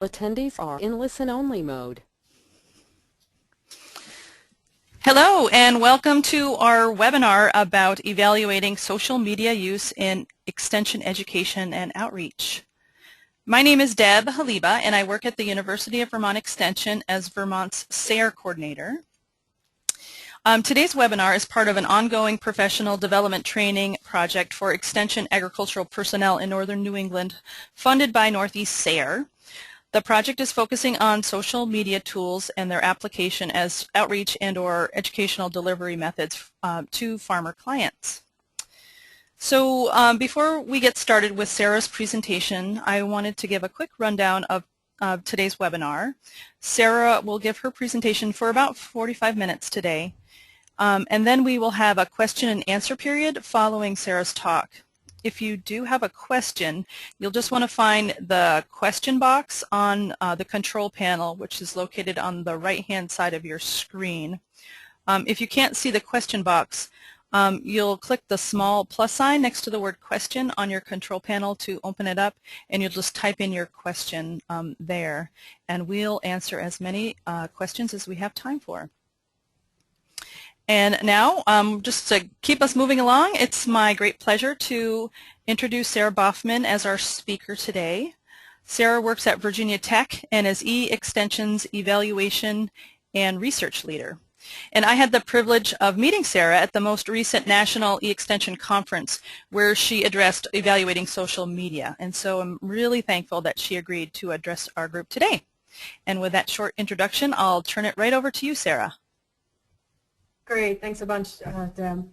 Attendees are in listen-only mode. Hello and welcome to our webinar about evaluating social media use in extension education and outreach. My name is Deb Haliba and I work at the University of Vermont Extension as Vermont's SARE coordinator. Today's webinar is part of an ongoing professional development training project for extension agricultural personnel in northern New England funded by Northeast SARE. The project is focusing on social media tools and their application as outreach and/or educational delivery methods to farmer clients. So before we get started with Sarah's presentation, I wanted to give a quick rundown of today's webinar. Sarah will give her presentation for about 45 minutes today, and then we will have a question and answer period following Sarah's talk. If you do have a question, you'll just want to find the question box on the control panel, which is located on the right-hand side of your screen. If you can't see the question box, you'll click the small plus sign next to the word question on your control panel to open it up, and you'll just type in your question there, and we'll answer as many questions as we have time for. And now, just to keep us moving along, it's my great pleasure to introduce Sarah Boffman as our speaker today. Sarah works at Virginia Tech and is E-Extension's Evaluation and Research Leader. And I had the privilege of meeting Sarah at the most recent National E-Extension Conference where she addressed evaluating social media. And so I'm really thankful that she agreed to address our group today. And with that short introduction, I'll turn it right over to you, Sarah. Great, thanks a bunch, Deb.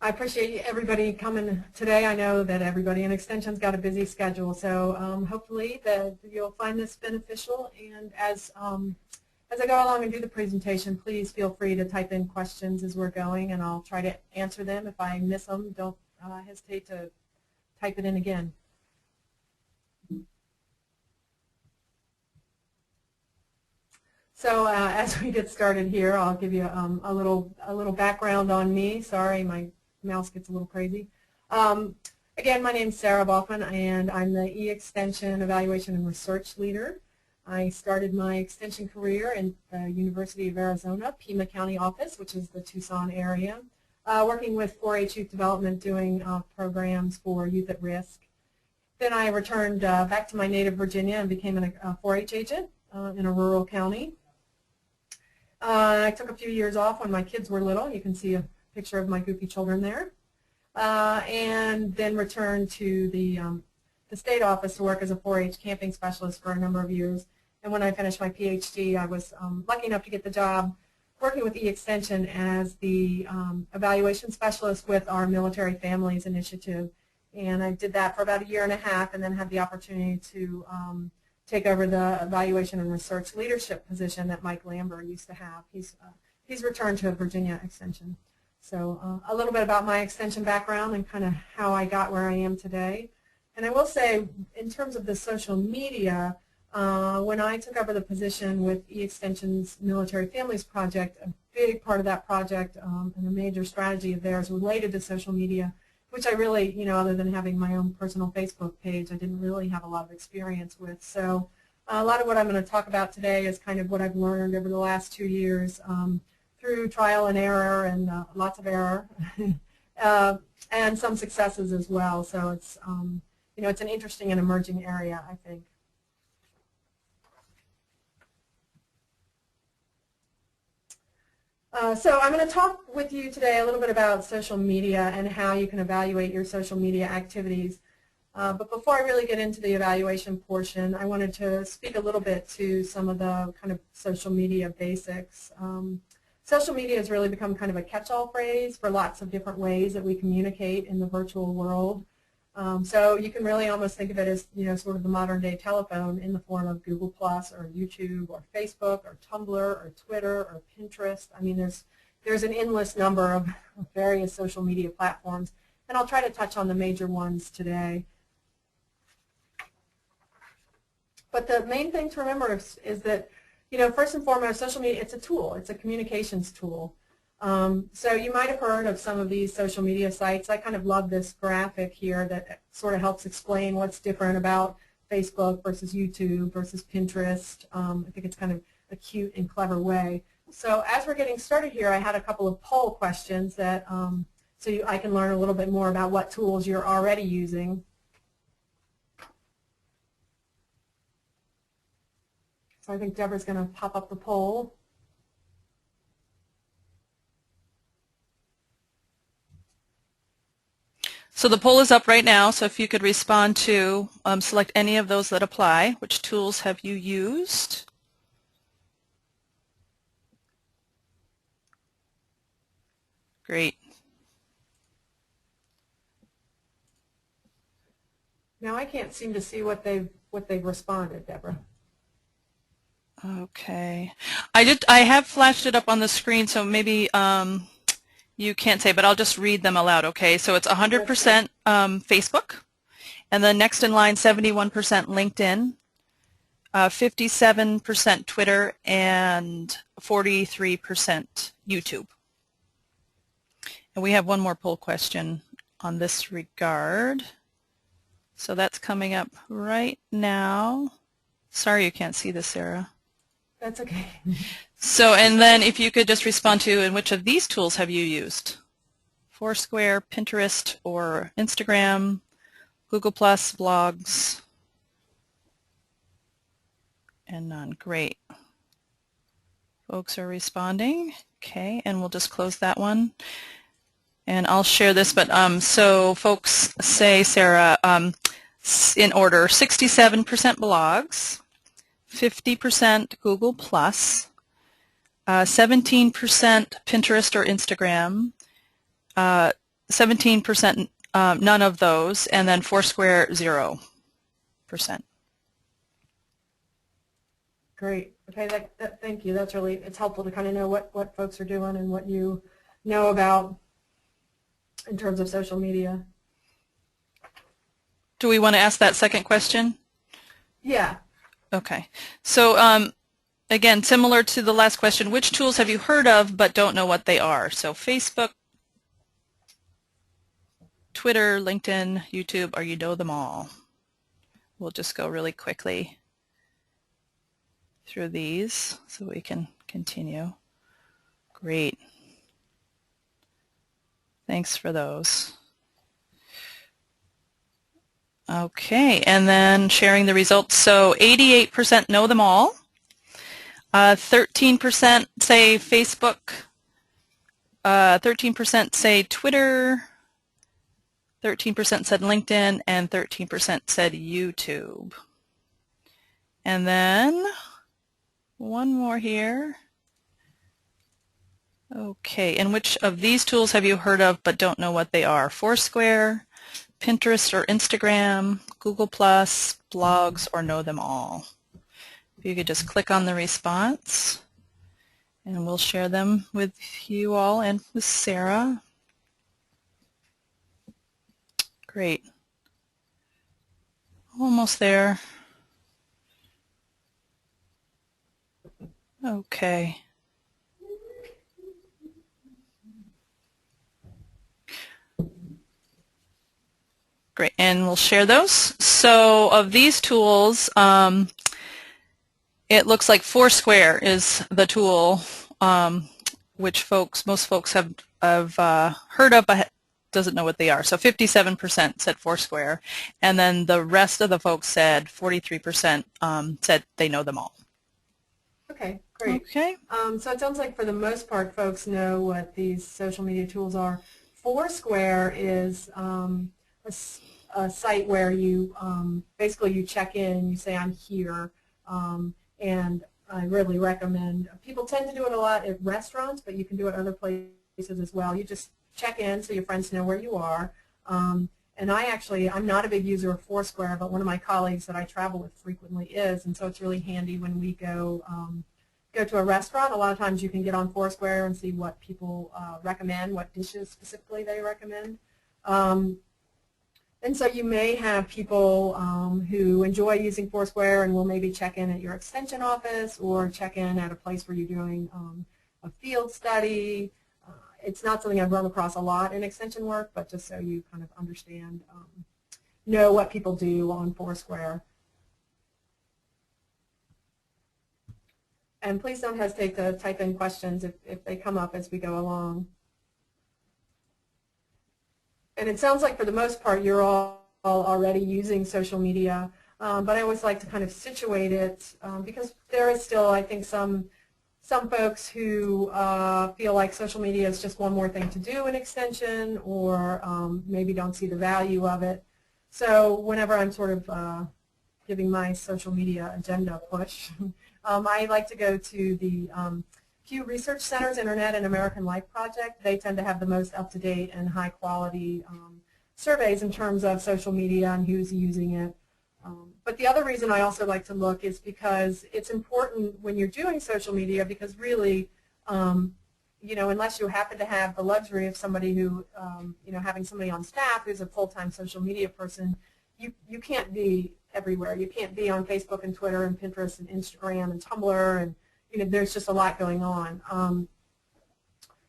I appreciate everybody coming today. I know that everybody in Extension's got a busy schedule, so hopefully that you'll find this beneficial. And as I go along and do the presentation, please feel free to type in questions as we're going, and I'll try to answer them. If I miss them, don't hesitate to type it in again. So as we get started here, I'll give you a little background on me. Sorry, my mouse gets a little crazy. Again, my name's Sarah Boffman, and I'm the E-Extension Evaluation and Research Leader. I started my extension career in the University of Arizona, Pima County office, which is the Tucson area, working with 4-H youth development, doing programs for youth at risk. Then I returned back to my native Virginia and became a 4-H agent in a rural county. I took a few years off when my kids were little. You can see a picture of my goofy children there. And then returned to the state office to work as a 4-H camping specialist for a number of years. And when I finished my PhD, I was lucky enough to get the job working with E-Extension as the evaluation specialist with our Military Families Initiative. And I did that for about 1.5 years and then had the opportunity to take over the evaluation and research leadership position that Mike Lambert used to have. He's returned to Virginia Extension. So a little bit about my extension background and kind of how I got where I am today. And I will say, in terms of the social media, when I took over the position with E-Extension's Military Families Project, a big part of that project and a major strategy of theirs related to social media, which I really, other than having my own personal Facebook page, I didn't really have a lot of experience with. So a lot of what I'm going to talk about today is kind of what I've learned over the last 2 years through trial and error and lots of error and some successes as well. So it's, it's an interesting and emerging area, I think. So I'm going to talk with you today a little bit about social media and how you can evaluate your social media activities. But before I really get into the evaluation portion, I wanted to speak a little bit to some of the kind of social media basics. Social media has really become kind of a catch-all phrase for lots of different ways that we communicate in the virtual world. So you can really almost think of it as, sort of the modern-day telephone in the form of Google Plus or YouTube or Facebook or Tumblr or Twitter or Pinterest. I mean, there's an endless number of various social media platforms, and I'll try to touch on the major ones today. But the main thing to remember is that, first and foremost, social media, it's a tool. It's a communications tool. So you might have heard of some of these social media sites. I kind of love this graphic here that sort of helps explain what's different about Facebook versus YouTube versus Pinterest. I think it's kind of a cute and clever way. So as we're getting started here, I had a couple of poll questions that I can learn a little bit more about what tools you're already using. So I think Deborah's going to pop up the poll. So the poll is up right now, so if you could respond to, select any of those that apply. Which tools have you used? Great. Now I can't seem to see what they've responded, Deborah. Okay. I have flashed it up on the screen, so maybe you can't say, but I'll just read them aloud, okay? So it's 100% Facebook, and then next in line 71% LinkedIn, 57% Twitter, and 43% YouTube. And we have one more poll question on this regard. So that's coming up right now. Sorry you can't see this, Sarah. That's okay. So, and then if you could just respond to, in which of these tools have you used? Foursquare, Pinterest, or Instagram, Google+, blogs, and none. Great. Folks are responding. Okay, and we'll just close that one. And I'll share this, but so folks say, Sarah, in order, 67% blogs, 50% Google+, 17% Pinterest or Instagram, 17% none of those, and then Foursquare 0%. Great. Okay, thank you. That's really, it's helpful to kind of know what folks are doing and what you know about in terms of social media. Do we want to ask that second question? Yeah. Okay. So again, similar to the last question, which tools have you heard of but don't know what they are? So Facebook, Twitter, LinkedIn, YouTube, or you know them all? We'll just go really quickly through these so we can continue. Great. Thanks for those. Okay, and then sharing the results. So 88% know them all. 13% say Facebook. 13% say Twitter. 13% said LinkedIn, and 13% said YouTube. And then one more here. Okay, and which of these tools have you heard of but don't know what they are? Foursquare, Pinterest or Instagram, Google+, blogs, or know them all? If you could just click on the response, and we'll share them with you all and with Sarah. Great. Almost there. Okay. Great, and we'll share those. So of these tools, it looks like Foursquare is the tool which most folks have heard of but doesn't know what they are. So 57% said Foursquare, and then the rest of the folks said 43% said they know them all. Okay, great. Okay. So it sounds like for the most part, folks know what these social media tools are. Foursquare is a site where you basically you check in, you say I'm here, and I really recommend. People tend to do it a lot at restaurants, but you can do it other places as well. You just check in so your friends know where you are. And I'm not a big user of Foursquare, but one of my colleagues that I travel with frequently is, and so it's really handy when we go to a restaurant. A lot of times you can get on Foursquare and see what people recommend, what dishes specifically they recommend. And so you may have people who enjoy using Foursquare and will maybe check in at your extension office or check in at a place where you're doing a field study. It's not something I've run across a lot in extension work, but just so you kind of understand, know what people do on Foursquare. And please don't hesitate to type in questions if they come up as we go along. And it sounds like for the most part you're all already using social media, but I always like to kind of situate it because there is still, I think, some folks who feel like social media is just one more thing to do in Extension, or maybe don't see the value of it. So whenever I'm sort of giving my social media agenda push, I like to go to the Pew Research Center's Internet and American Life Project. They tend to have the most up-to-date and high-quality surveys in terms of social media and who's using it. But the other reason I also like to look is because it's important when you're doing social media, because really, you know, unless you happen to have the luxury of somebody who, you know, having somebody on staff who's a full-time social media person, you can't be everywhere. You can't be on Facebook and Twitter and Pinterest and Instagram and Tumblr, and you know, there's just a lot going on.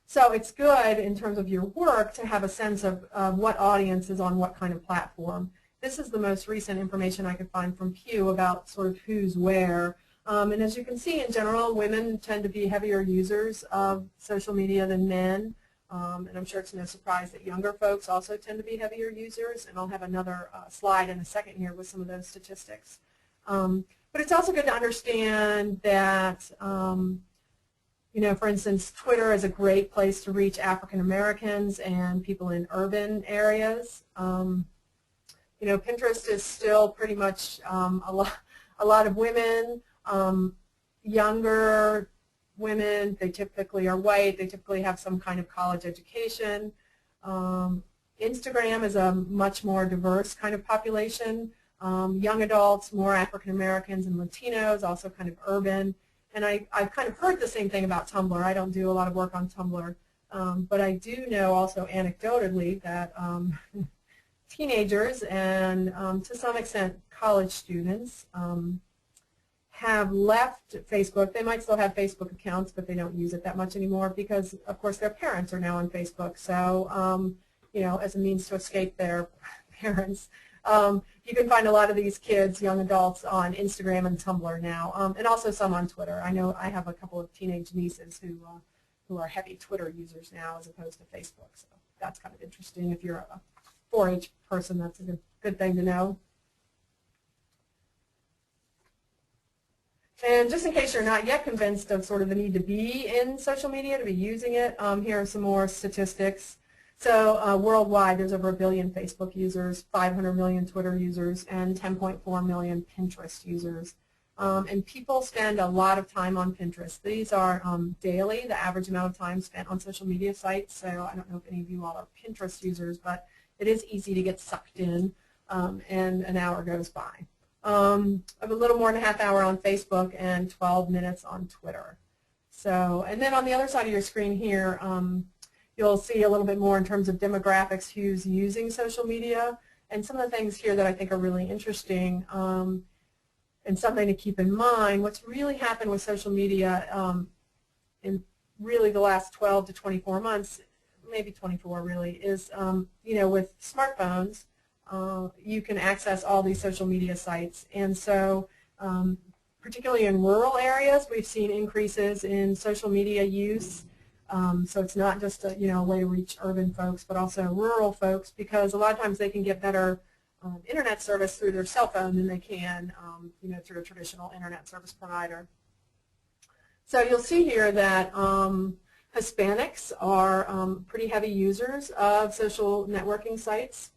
So it's good in terms of your work to have a sense of what audience is on what kind of platform. This is the most recent information I could find from Pew about sort of who's where. And as you can see, in general, women tend to be heavier users of social media than men. And I'm sure it's no surprise that younger folks also tend to be heavier users. And I'll have another slide in a second here with some of those statistics. But it's also good to understand that, you know, for instance, Twitter is a great place to reach African Americans and people in urban areas. You know, Pinterest is still pretty much a lot of women, younger women. They typically are white. They typically have some kind of college education. Instagram is a much more diverse kind of population. Young adults, more African Americans and Latinos, also kind of urban. And I've kind of heard the same thing about Tumblr. I don't do a lot of work on Tumblr, but I do know also anecdotally that teenagers and to some extent college students have left Facebook. They might still have Facebook accounts, but they don't use it that much anymore because, of course, their parents are now on Facebook. So, you know, as a means to escape their parents. You can find a lot of these kids, young adults, on Instagram and Tumblr now, and also some on Twitter. I know I have a couple of teenage nieces who are heavy Twitter users now as opposed to Facebook. So that's kind of interesting. If you're a 4-H person, that's a good thing to know. And just in case you're not yet convinced of sort of the need to be in social media, to be using it, here are some more statistics. So worldwide, there's over 1 billion Facebook users, 500 million Twitter users, and 10.4 million Pinterest users. And people spend a lot of time on Pinterest. These are daily, the average amount of time spent on social media sites. So I don't know if any of you all are Pinterest users, but it is easy to get sucked in, and an hour goes by. I have a little more than a half hour on Facebook and 12 minutes on Twitter. So, and then on the other side of your screen here, you'll see a little bit more in terms of demographics, who's using social media, and some of the things here that I think are really interesting and something to keep in mind. What's really happened with social media in really the last 12 to 24 months, maybe 24 really, is, you know, with smartphones, you can access all these social media sites. And so particularly in rural areas, we've seen increases in social media use. So it's not just a, you know, a way to reach urban folks, but also rural folks, because a lot of times they can get better internet service through their cell phone than they can, you know, through a traditional internet service provider. So you'll see here that Hispanics are pretty heavy users of social networking sites.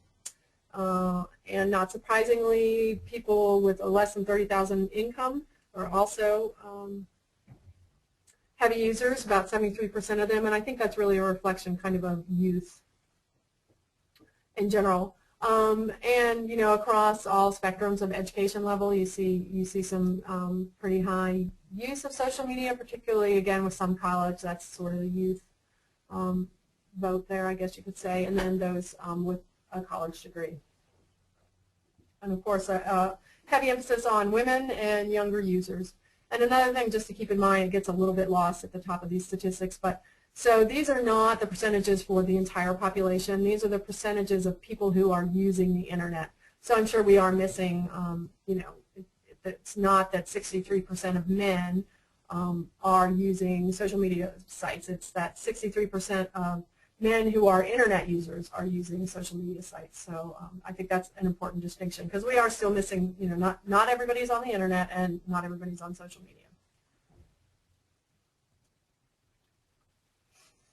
And not surprisingly, people with less than 30,000 income are also heavy users, about 73% of them, and I think that's really a reflection kind of youth in general. And you know, across all spectrums of education level, you see some pretty high use of social media, particularly again with some college. That's sort of the youth vote there, I guess you could say, and then those with a college degree. And of course, heavy emphasis on women and younger users. And another thing just to keep in mind, it gets a little bit lost at the top of these statistics, but so these are not the percentages for the entire population. These are the percentages of people who are using the internet. So I'm sure we are missing, you know, it's not that 63% of men are using social media sites. It's that 63% of men who are internet users are using social media sites. So I think that's an important distinction because we are still missing, not everybody's on the internet and not everybody's on social media.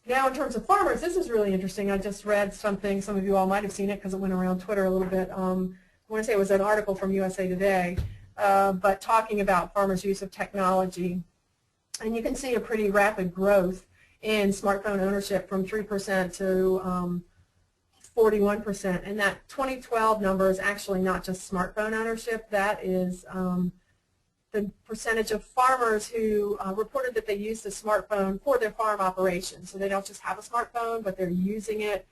Now in terms of farmers, this is really interesting. I just read something, some of you all might have seen it because it went around Twitter a little bit. I want to say it was an article from USA Today, but talking about farmers' use of technology. And you can see a pretty rapid growth in smartphone ownership from 3% to 41%. And that 2012 number is actually not just smartphone ownership. That is the percentage of farmers who reported that they used a smartphone for their farm operation. So they don't just have a smartphone, but they're using it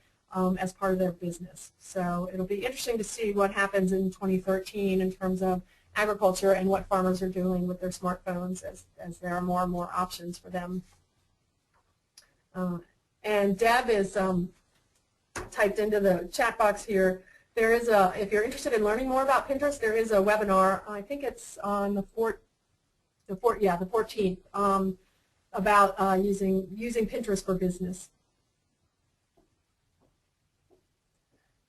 as part of their business. So it'll be interesting to see what happens in 2013 in terms of agriculture and what farmers are doing with their smartphones as there are more and more options for them. And Deb is typed into the chat box here. There is if you're interested in learning more about Pinterest, there is a webinar. I think it's on the 14th about using Pinterest for business.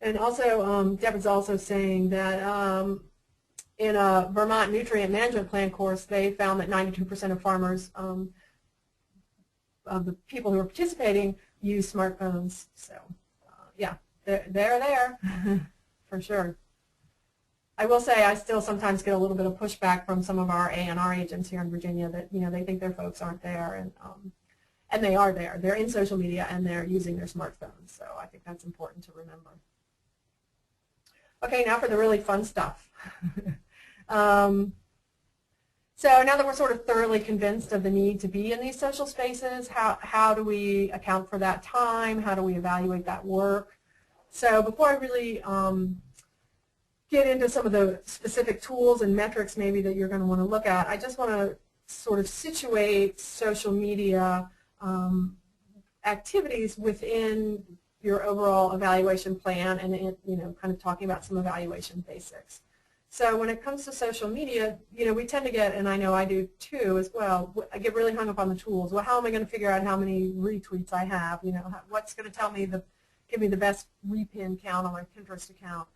And also, Deb is also saying that in a Vermont nutrient management plan course, they found that 92% of farmers, of the people who are participating, use smartphones. So, yeah, they're there. For sure. I will say I still sometimes get a little bit of pushback from some of our A&R agents here in Virginia that they think their folks aren't there, and they are there. They're in social media and they're using their smartphones. So I think that's important to remember. Okay, now for the really fun stuff. So now that we're sort of thoroughly convinced of the need to be in these social spaces, how do we account for that time? How do we evaluate that work? So before I really get into some of the specific tools and metrics maybe that you're going to want to look at, I just want to sort of situate social media activities within your overall evaluation plan and kind of talking about some evaluation basics. So when it comes to social media, we tend to get, and I know I do too as well, I get really hung up on the tools. Well, how am I going to figure out how many retweets I have? What's going to tell me give me the best repin count on my Pinterest account.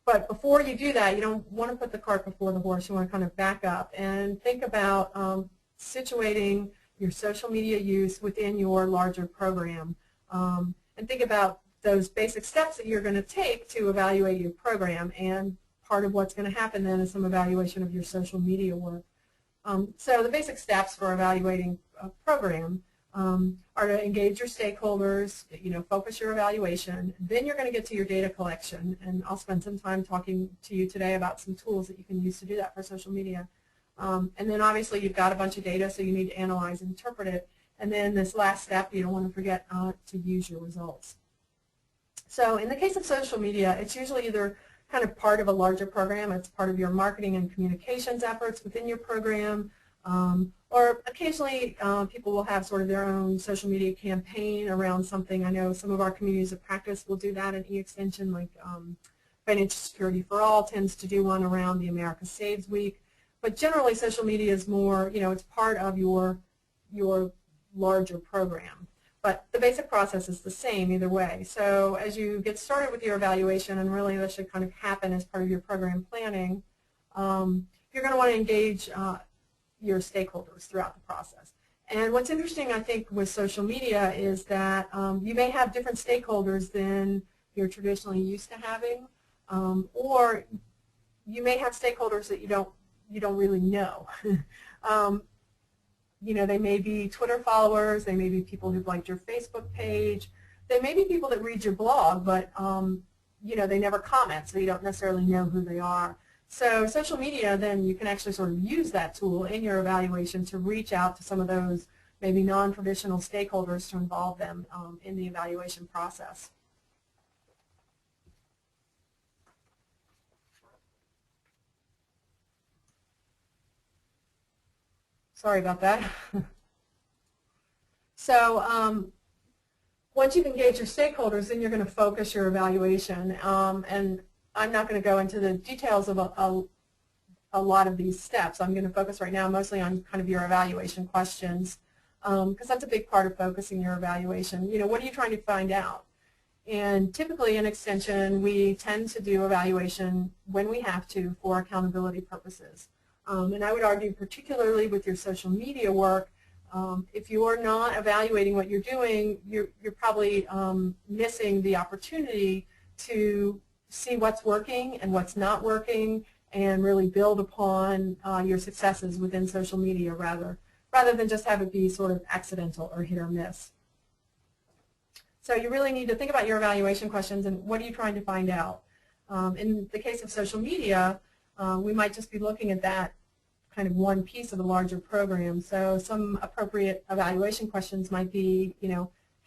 But before you do that, you don't want to put the cart before the horse. You want to kind of back up and think about situating your social media use within your larger program. And think about those basic steps that you're going to take to evaluate your program. And part of what's going to happen then is some evaluation of your social media work. So the basic steps for evaluating a program are to engage your stakeholders, focus your evaluation. Then you're going to get to your data collection, and I'll spend some time talking to you today about some tools that you can use to do that for social media. And then obviously you've got a bunch of data, so you need to analyze and interpret it. And then this last step, you don't want to forget to use your results. So in the case of social media, it's usually either kind of part of a larger program, it's part of your marketing and communications efforts within your program, or occasionally people will have sort of their own social media campaign around something. I know some of our communities of practice will do that in e-extension, like Financial Security for All tends to do one around the America Saves Week. But generally social media is more, it's part of your larger program. But the basic process is the same either way. So as you get started with your evaluation, and really this should kind of happen as part of your program planning, you're going to want to engage your stakeholders throughout the process. And what's interesting, I think, with social media is that you may have different stakeholders than you're traditionally used to having, or you may have stakeholders that you don't really know. They may be Twitter followers, they may be people who've liked your Facebook page, they may be people that read your blog, but they never comment, so you don't necessarily know who they are. So social media, then you can actually sort of use that tool in your evaluation to reach out to some of those maybe non-traditional stakeholders to involve them in the evaluation process. Sorry about that. So once you've engaged your stakeholders, then you're going to focus your evaluation. And I'm not going to go into the details of a lot of these steps. I'm going to focus right now mostly on kind of your evaluation questions, because that's a big part of focusing your evaluation. What are you trying to find out? And typically in Extension, we tend to do evaluation when we have to for accountability purposes. And I would argue particularly with your social media work, if you are not evaluating what you're doing, you're probably missing the opportunity to see what's working and what's not working and really build upon your successes within social media rather than just have it be sort of accidental or hit or miss. So you really need to think about your evaluation questions and what are you trying to find out. In the case of social media, we might just be looking at that kind of one piece of a larger program. So some appropriate evaluation questions might be,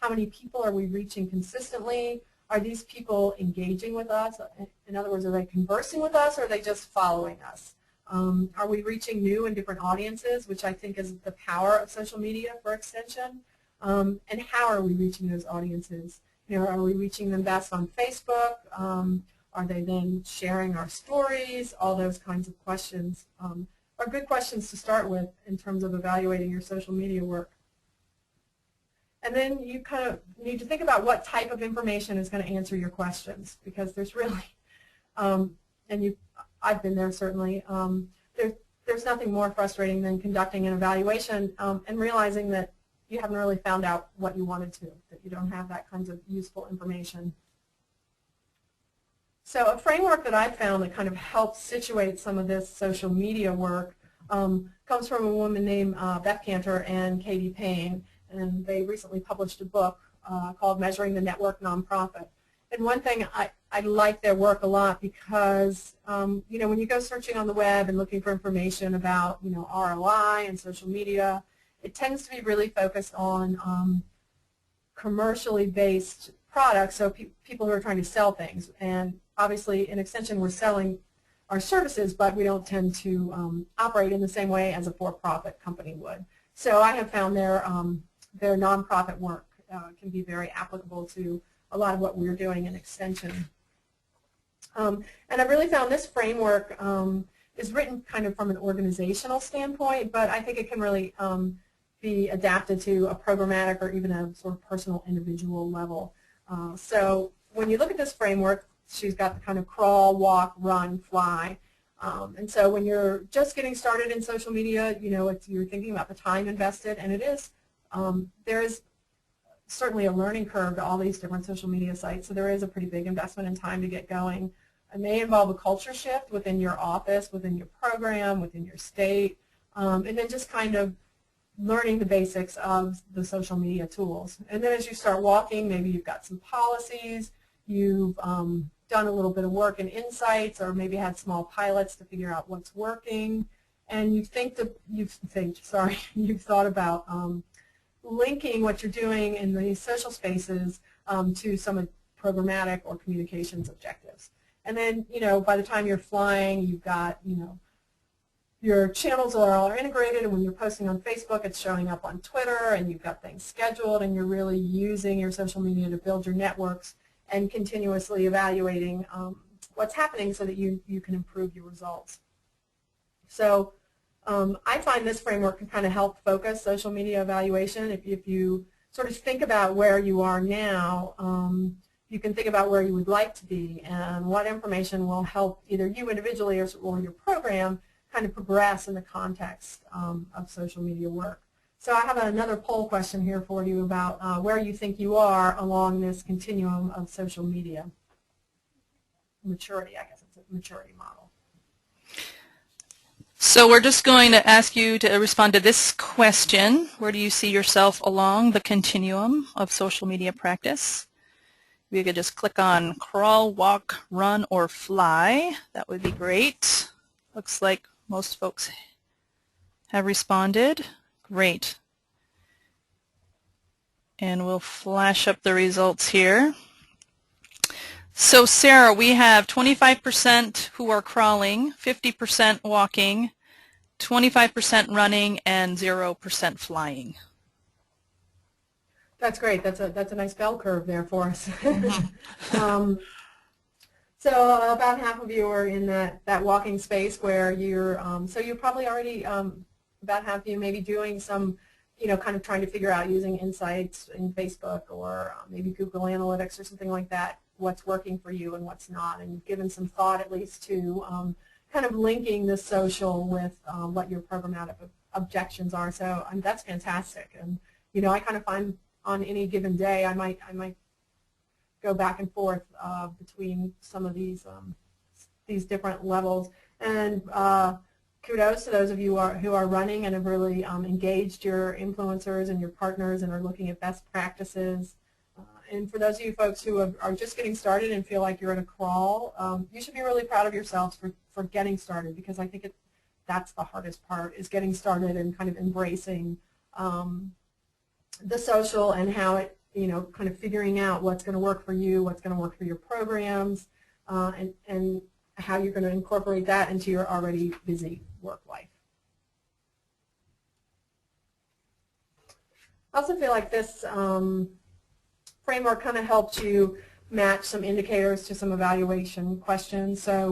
how many people are we reaching consistently? Are these people engaging with us? In other words, are they conversing with us or are they just following us? Are we reaching new and different audiences, which I think is the power of social media for Extension? And how are we reaching those audiences? Are we reaching them best on Facebook? Are they then sharing our stories? All those kinds of questions are good questions to start with in terms of evaluating your social media work. And then you kind of need to think about what type of information is going to answer your questions, because there's really, I've been there certainly, there's nothing more frustrating than conducting an evaluation and realizing that you haven't really found out what you wanted to, that you don't have that kinds of useful information. So a framework that I've found that kind of helps situate some of this social media work comes from a woman named Beth Cantor and Katie Payne, and they recently published a book called Measuring the Network Nonprofit. And one thing, I like their work a lot because, when you go searching on the web and looking for information about, ROI and social media, it tends to be really focused on commercially based products, so people who are trying to sell things. And obviously, in Extension, we're selling our services, but we don't tend to operate in the same way as a for-profit company would. So I have found their nonprofit work can be very applicable to a lot of what we're doing in Extension. And I've really found this framework is written kind of from an organizational standpoint, but I think it can really be adapted to a programmatic or even a sort of personal individual level. So when you look at this framework, she's got the kind of crawl, walk, run, fly. And so when you're just getting started in social media, you're thinking about the time invested, and it is, there is certainly a learning curve to all these different social media sites, so there is a pretty big investment in time to get going. It may involve a culture shift within your office, within your program, within your state, and then just kind of learning the basics of the social media tools. And then as you start walking, maybe you've got some policies, you've done a little bit of work in insights, or maybe had small pilots to figure out what's working, and you've thought about linking what you're doing in these social spaces to some programmatic or communications objectives. And then, by the time you're flying, you've got, your channels are all integrated, and when you're posting on Facebook, it's showing up on Twitter, and you've got things scheduled, and you're really using your social media to build your networks and continuously evaluating what's happening so that you can improve your results. So I find this framework can kind of help focus social media evaluation. If you sort of think about where you are now, you can think about where you would like to be and what information will help either you individually or your program kind of progress in the context of social media work. So I have another poll question here for you about where you think you are along this continuum of social media maturity. I guess it's a maturity model. So we're just going to ask you to respond to this question. Where do you see yourself along the continuum of social media practice? You could just click on crawl, walk, run, or fly. That would be great. Looks like most folks have responded. Great. And we'll flash up the results here. So Sarah, we have 25% who are crawling, 50% walking, 25% running, and 0% flying. That's great. That's a nice bell curve there for us. So about half of you are in that walking space where you're, so you're probably already, about half of you maybe doing some, kind of trying to figure out using insights in Facebook or maybe Google Analytics or something like that, what's working for you and what's not, and given some thought at least to kind of linking the social with what your programmatic objections are. So that's fantastic. And I kind of find on any given day I might go back and forth between some of these different levels. And kudos to those of you who are running and have really engaged your influencers and your partners and are looking at best practices. And for those of you folks who are just getting started and feel like you're in a crawl, you should be really proud of yourselves for getting started, because I think that's the hardest part, is getting started and kind of embracing the social and how it, kind of figuring out what's going to work for you, what's going to work for your programs, and how you're going to incorporate that into your already busy work life. I also feel like this framework kind of helped you match some indicators to some evaluation questions. So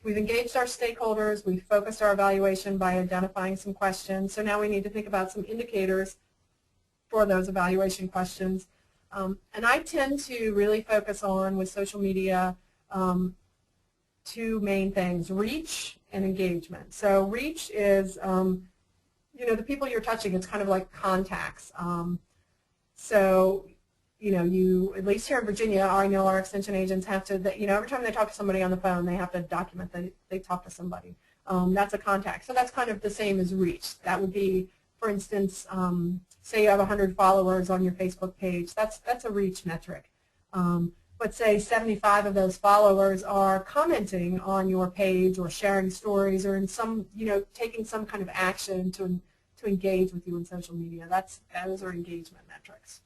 we've engaged our stakeholders, we've focused our evaluation by identifying some questions. So now we need to think about some indicators for those evaluation questions. And I tend to really focus on, with social media, two main things: reach and engagement. So reach is, the people you're touching. It's kind of like contacts. So, you, at least here in Virginia, I know our extension agents have to, every time they talk to somebody on the phone, they have to document that they talk to somebody. That's a contact. So that's kind of the same as reach. That would be, for instance, say you have 100 followers on your Facebook page. That's a reach metric. But say 75 of those followers are commenting on your page or sharing stories or in some, taking some kind of action to engage with you in social media. Those are engagement metrics.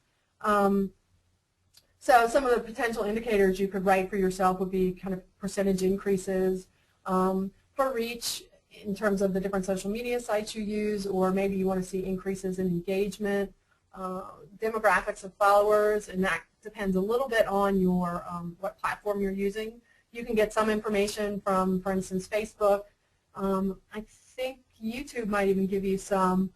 So some of the potential indicators you could write for yourself would be kind of percentage increases for reach in terms of the different social media sites you use, or maybe you want to see increases in engagement, demographics of followers, and that depends a little bit on your what platform you're using. You can get some information from, for instance, Facebook. I think YouTube might even give you some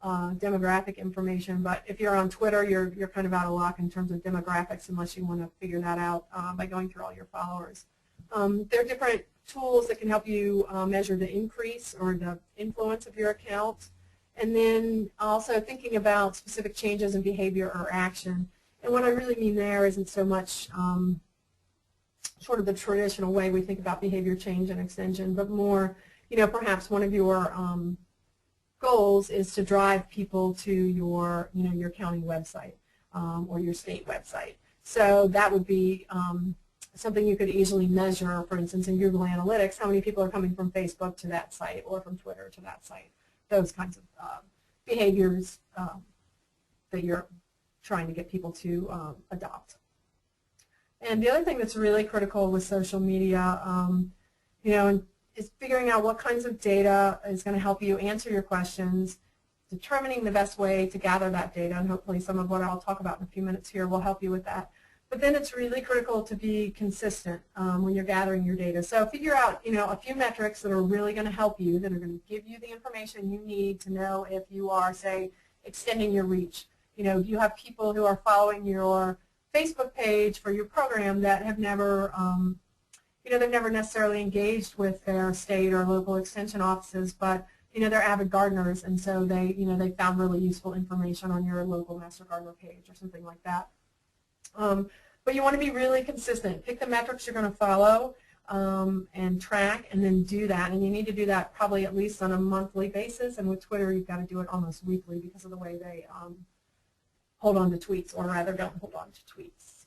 demographic information, but if you're on Twitter, you're kind of out of luck in terms of demographics unless you want to figure that out by going through all your followers. There are different tools that can help you measure the increase or the influence of your account, and then also thinking about specific changes in behavior or action. And what I really mean there isn't so much sort of the traditional way we think about behavior change and extension, but more, perhaps one of your goals is to drive people to your, your county website or your state website. So that would be something you could easily measure, for instance, in Google Analytics, how many people are coming from Facebook to that site or from Twitter to that site. Those kinds of behaviors that you're trying to get people to adopt. And the other thing that's really critical with social media, is figuring out what kinds of data is going to help you answer your questions, determining the best way to gather that data, and hopefully some of what I'll talk about in a few minutes here will help you with that. But then it's really critical to be consistent when you're gathering your data. So figure out, a few metrics that are really going to help you, that are going to give you the information you need to know if you are, say, extending your reach. Do you have people who are following your Facebook page for your program that have never, they've never necessarily engaged with their state or local extension offices, but they're avid gardeners, and so they found really useful information on your local Master Gardener page or something like that. But you want to be really consistent. Pick the metrics you're going to follow and track, and then do that. And you need to do that probably at least on a monthly basis. And with Twitter, you've got to do it almost weekly because of the way they hold on to tweets, or rather don't hold on to tweets.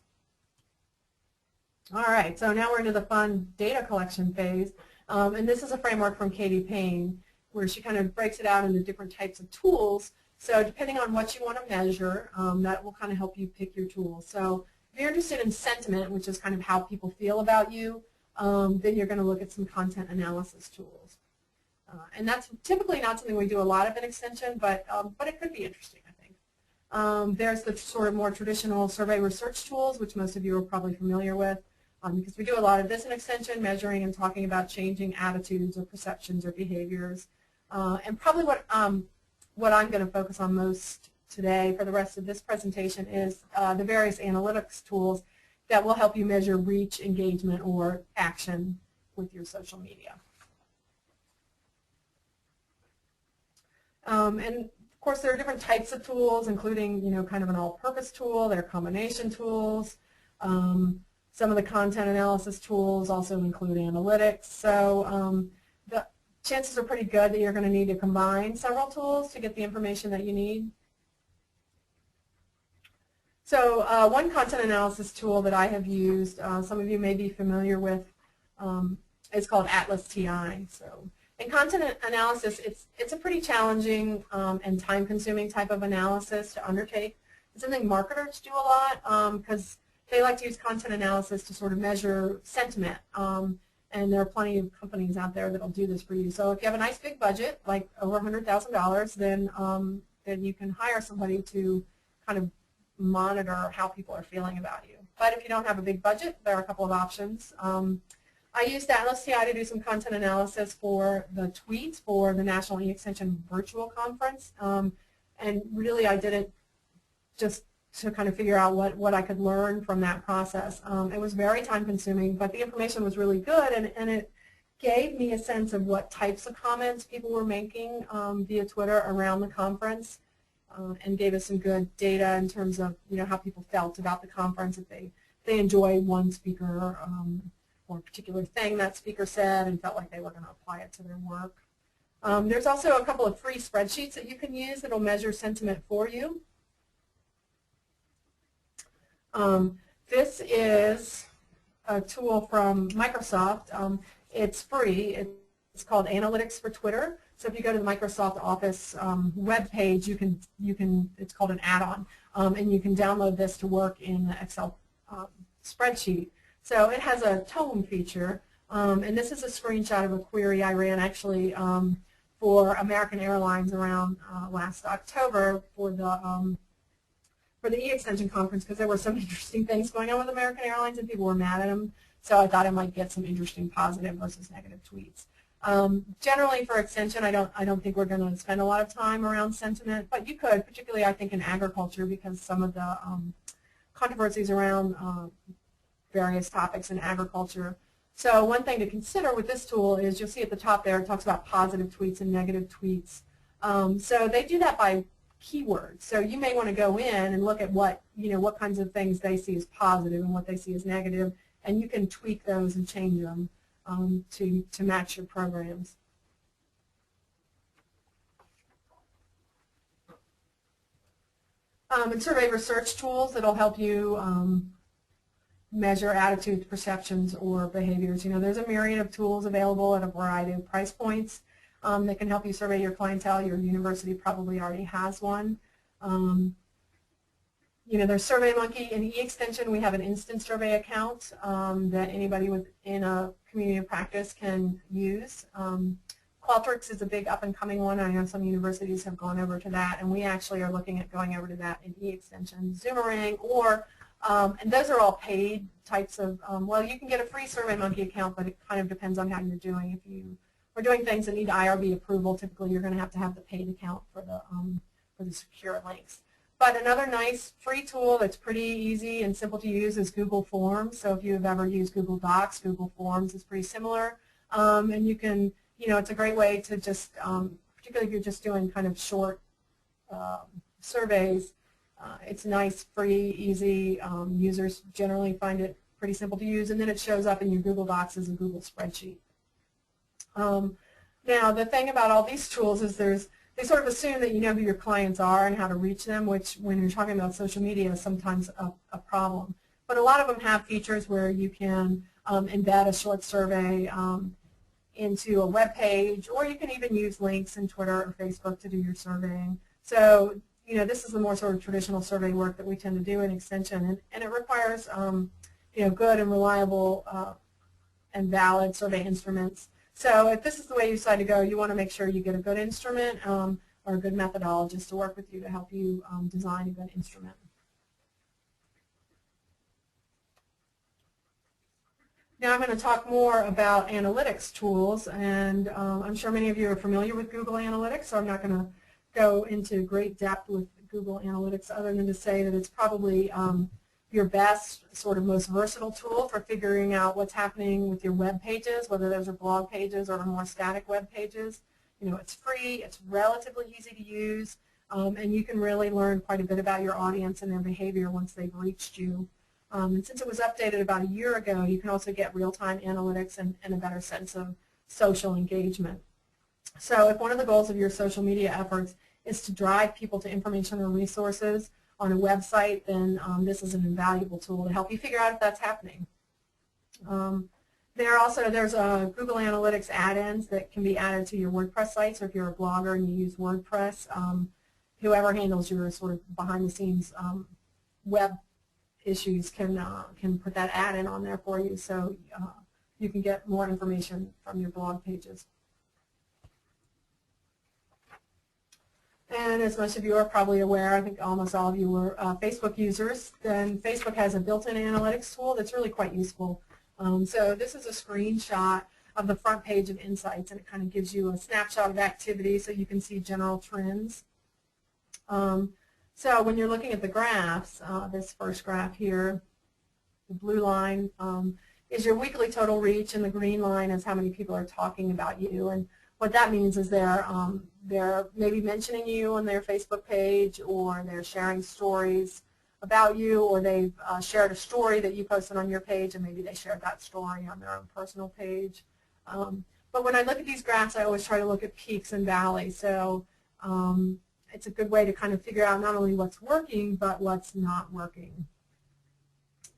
All right, so now we're into the fun data collection phase. And this is a framework from Katie Payne, where she kind of breaks it out into different types of tools. So depending on what you want to measure, that will kind of help you pick your tools. So if you're interested in sentiment, which is kind of how people feel about you, then you're going to look at some content analysis tools. And that's typically not something we do a lot of in extension, but it could be interesting, I think. There's the sort of more traditional survey research tools, which most of you are probably familiar with. because we do a lot of this in Extension, measuring and talking about changing attitudes or perceptions or behaviors. And probably what I'm going to focus on most today for the rest of this presentation is the various analytics tools that will help you measure reach, engagement, or action with your social media. And of course, there are different types of tools, including, kind of an all-purpose tool. There are combination tools. Some of the content analysis tools also include analytics. So the chances are pretty good that you're going to need to combine several tools to get the information that you need. So one content analysis tool that I have used, some of you may be familiar with, is called Atlas TI. So in content analysis, it's a pretty challenging and time-consuming type of analysis to undertake. It's something marketers do a lot because they like to use content analysis to sort of measure sentiment. And there are plenty of companies out there that will do this for you. So if you have a nice big budget, like over $100,000, then you can hire somebody to kind of monitor how people are feeling about you. But if you don't have a big budget, there are a couple of options. I used Atlas TI to do some content analysis for the tweets for the National E-Extension Virtual Conference. And really I did it just to kind of figure out what I could learn from that process. It was very time consuming, but the information was really good, and it gave me a sense of what types of comments people were making via Twitter around the conference, and gave us some good data in terms of how people felt about the conference, if they enjoyed one speaker or a particular thing that speaker said and felt like they were going to apply it to their work. There's also a couple of free spreadsheets that you can use that will measure sentiment for you. This is a tool from Microsoft. It's free. It's called Analytics for Twitter. So if you go to the Microsoft Office web page, it's called an add-on, and you can download this to work in the Excel spreadsheet. So it has a tone feature, and this is a screenshot of a query I ran actually for American Airlines around last October for the E-Extension conference, because there were some interesting things going on with American Airlines and people were mad at them. So I thought I might get some interesting positive versus negative tweets. Generally for Extension, I don't think we're going to spend a lot of time around sentiment, but you could, particularly I think in agriculture, because some of the controversies around various topics in agriculture. So one thing to consider with this tool is you'll see at the top there it talks about positive tweets and negative tweets. So they do that by keywords. So you may want to go in and look at what kinds of things they see as positive and what they see as negative, and you can tweak those and change them to match your programs. And survey research tools that'll help you measure attitudes, perceptions, or behaviors. There's a myriad of tools available at a variety of price points that can help you survey your clientele. Your university probably already has one. There's SurveyMonkey. In E-Extension, we have an instant survey account that anybody within a community of practice can use. Qualtrics is a big up-and-coming one. I know some universities have gone over to that, and we actually are looking at going over to that in E-Extension. Zoomerang, and those are all paid types of, well, you can get a free SurveyMonkey account, but it kind of depends on how you're doing. If you are doing things that need IRB approval, typically you're going to have the paid account for the secure links. But another nice free tool that's pretty easy and simple to use is Google Forms. So if you've ever used Google Docs, Google Forms is pretty similar. And you can, it's a great way to just, particularly if you're just doing kind of short surveys, it's nice, free, easy. Users generally find it pretty simple to use, and then it shows up in your Google Docs as a Google spreadsheet. Now, the thing about all these tools is they sort of assume that you know who your clients are and how to reach them, which when you're talking about social media is sometimes a problem. But a lot of them have features where you can embed a short survey into a web page, or you can even use links in Twitter or Facebook to do your surveying. So, this is the more sort of traditional survey work that we tend to do in Extension, and it requires, good and reliable and valid survey instruments. So if this is the way you decide to go, you want to make sure you get a good instrument or a good methodologist to work with you to help you design a good instrument. Now I'm going to talk more about analytics tools, and I'm sure many of you are familiar with Google Analytics, so I'm not going to go into great depth with Google Analytics other than to say that it's probably your best, sort of most versatile tool for figuring out what's happening with your web pages, whether those are blog pages or more static web pages. You know, it's free, it's relatively easy to use, and you can really learn quite a bit about your audience and their behavior once they've reached you. And since it was updated about a year ago, you can also get real-time analytics and a better sense of social engagement. So if one of the goals of your social media efforts is to drive people to information or resources on a website, then this is an invaluable tool to help you figure out if that's happening. There's Google Analytics add-ins that can be added to your WordPress site. So if you're a blogger and you use WordPress, whoever handles your sort of behind-the-scenes web issues can put that add-in on there for you, so you can get more information from your blog pages. And as most of you are probably aware, I think almost all of you were Facebook users, then Facebook has a built-in analytics tool that's really quite useful. So this is a screenshot of the front page of Insights, and it kind of gives you a snapshot of activity so you can see general trends. So when you're looking at the graphs, this first graph here, the blue line is your weekly total reach, and the green line is how many people are talking about you. And what that means is they're maybe mentioning you on their Facebook page, or they're sharing stories about you, or they've shared a story that you posted on your page, and maybe they shared that story on their own personal page. But when I look at these graphs, I always try to look at peaks and valleys. So it's a good way to kind of figure out not only what's working, but what's not working.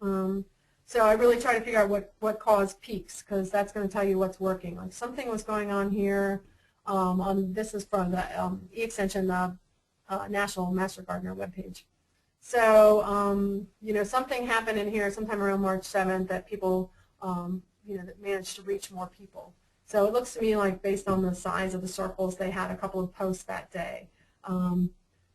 So I really try to figure out what caused peaks, because that's going to tell you what's working. Like something was going on here. This is from the e-extension, the National Master Gardener webpage. So you know, something happened in here sometime around March 7th that people, you know, that managed to reach more people. So it looks to me like, based on the size of the circles, they had a couple of posts that day.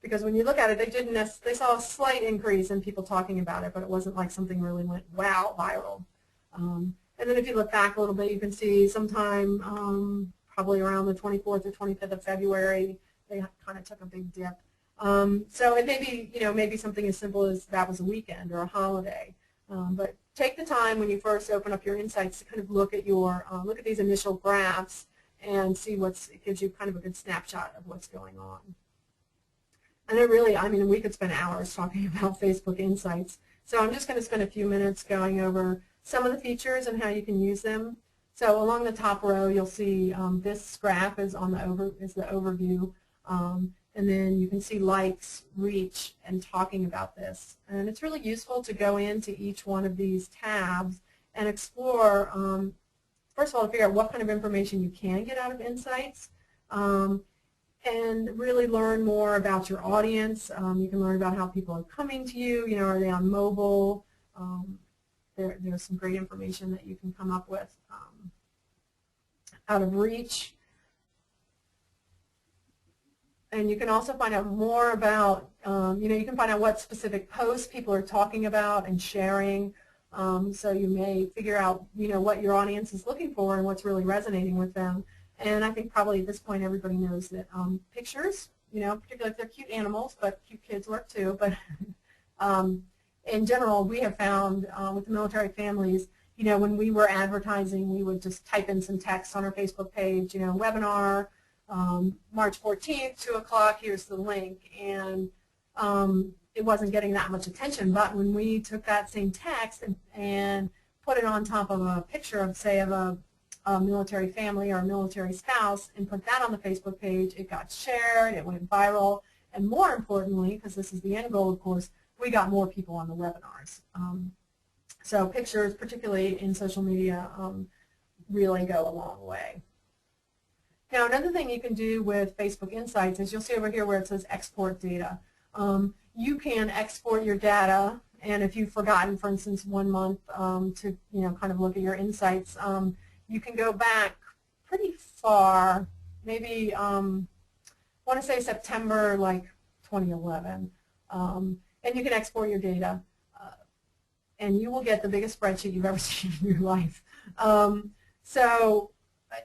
Because when you look at it, they saw a slight increase in people talking about it, but it wasn't like something really went wow viral. And then if you look back a little bit, you can see sometime probably around the 24th or 25th of February, they kind of took a big dip. So it may be, you know, maybe something as simple as that was a weekend or a holiday. But take the time when you first open up your Insights to kind of look at your look at these initial graphs and see it gives you kind of a good snapshot of what's going on. And it really, I mean, we could spend hours talking about Facebook Insights. So I'm just going to spend a few minutes going over some of the features and how you can use them. So along the top row, you'll see this graph is on the overview, and then you can see likes, reach, and talking about this. And it's really useful to go into each one of these tabs and explore, first of all, to figure out what kind of information you can get out of Insights. And really learn more about your audience. You can learn about how people are coming to you. You know, are they on mobile? There's some great information that you can come up with out of reach. And you can also find out more about, you know, you can find out what specific posts people are talking about and sharing. So you may figure out, you know, what your audience is looking for and what's really resonating with them. And I think probably at this point everybody knows that pictures, you know, particularly if they're cute animals, but cute kids work too. But in general, we have found with the military families, you know, when we were advertising, we would just type in some text on our Facebook page, you know, webinar, March 14th, 2 o'clock, here's the link. And it wasn't getting that much attention. But when we took that same text and put it on top of a picture of, say, of a military family or a military spouse and put that on the Facebook page, it got shared, it went viral, and more importantly, because this is the end goal, of course, we got more people on the webinars. So pictures, particularly in social media, really go a long way. Now, another thing you can do with Facebook Insights is you'll see over here where it says export data. You can export your data, and if you've forgotten, for instance, 1 month to, you know, kind of look at your Insights, you can go back pretty far, maybe I want to say September like 2011, and you can export your data, and you will get the biggest spreadsheet you've ever seen in your life. So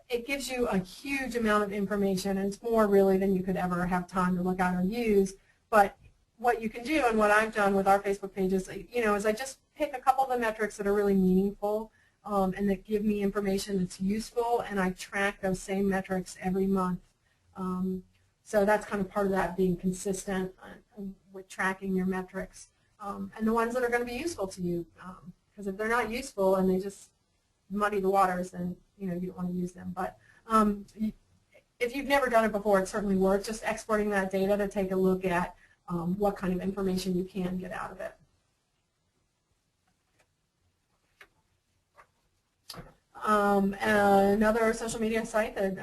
it gives you a huge amount of information, and it's more really than you could ever have time to look at or use. But what you can do, and what I've done with our Facebook pages, is I just pick a couple of the metrics that are really meaningful and that give me information that's useful, and I track those same metrics every month. So that's kind of part of that, being consistent with tracking your metrics, and the ones that are going to be useful to you. Because if they're not useful and they just muddy the waters, then you don't want to use them. But if you've never done it before, it's certainly worth just exporting that data to take a look at what kind of information you can get out of it. Another social media site that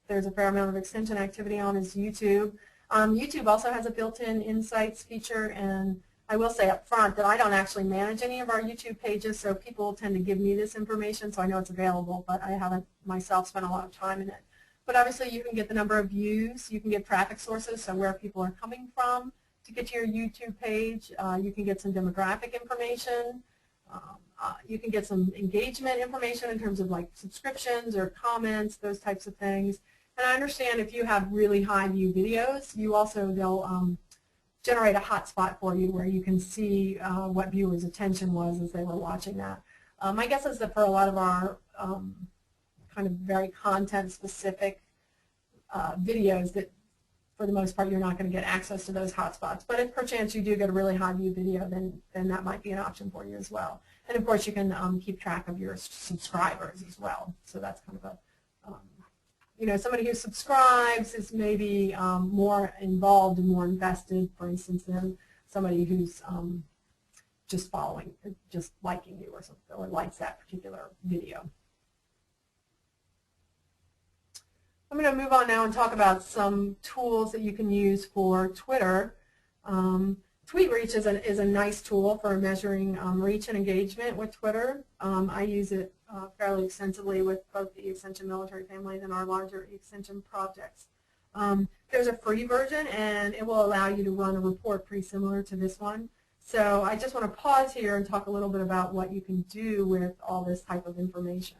there's a fair amount of extension activity on is YouTube. YouTube also has a built-in insights feature, and I will say up front that I don't actually manage any of our YouTube pages, so people tend to give me this information, so I know it's available, but I haven't myself spent a lot of time in it. But obviously you can get the number of views, you can get traffic sources, so where people are coming from to get to your YouTube page. You can get some demographic information. You can get some engagement information in terms of like subscriptions or comments, those types of things. And I understand if you have really high view videos, they'll generate a hotspot for you where you can see what viewers' attention was as they were watching that. My guess is that for a lot of our kind of very content-specific videos, that for the most part you're not going to get access to those hotspots. But if perchance you do get a really high view video, then that might be an option for you as well. And of course you can keep track of your subscribers as well. So that's kind of a somebody who subscribes is maybe more involved and more invested, for instance, than somebody who's just following, just liking you or something, or likes that particular video. I'm going to move on now and talk about some tools that you can use for Twitter. TweetReach is a nice tool for measuring reach and engagement with Twitter. I use it fairly extensively with both the Extension military families and our larger Extension projects. There's a free version, and it will allow you to run a report pretty similar to this one. So I just want to pause here and talk a little bit about what you can do with all this type of information.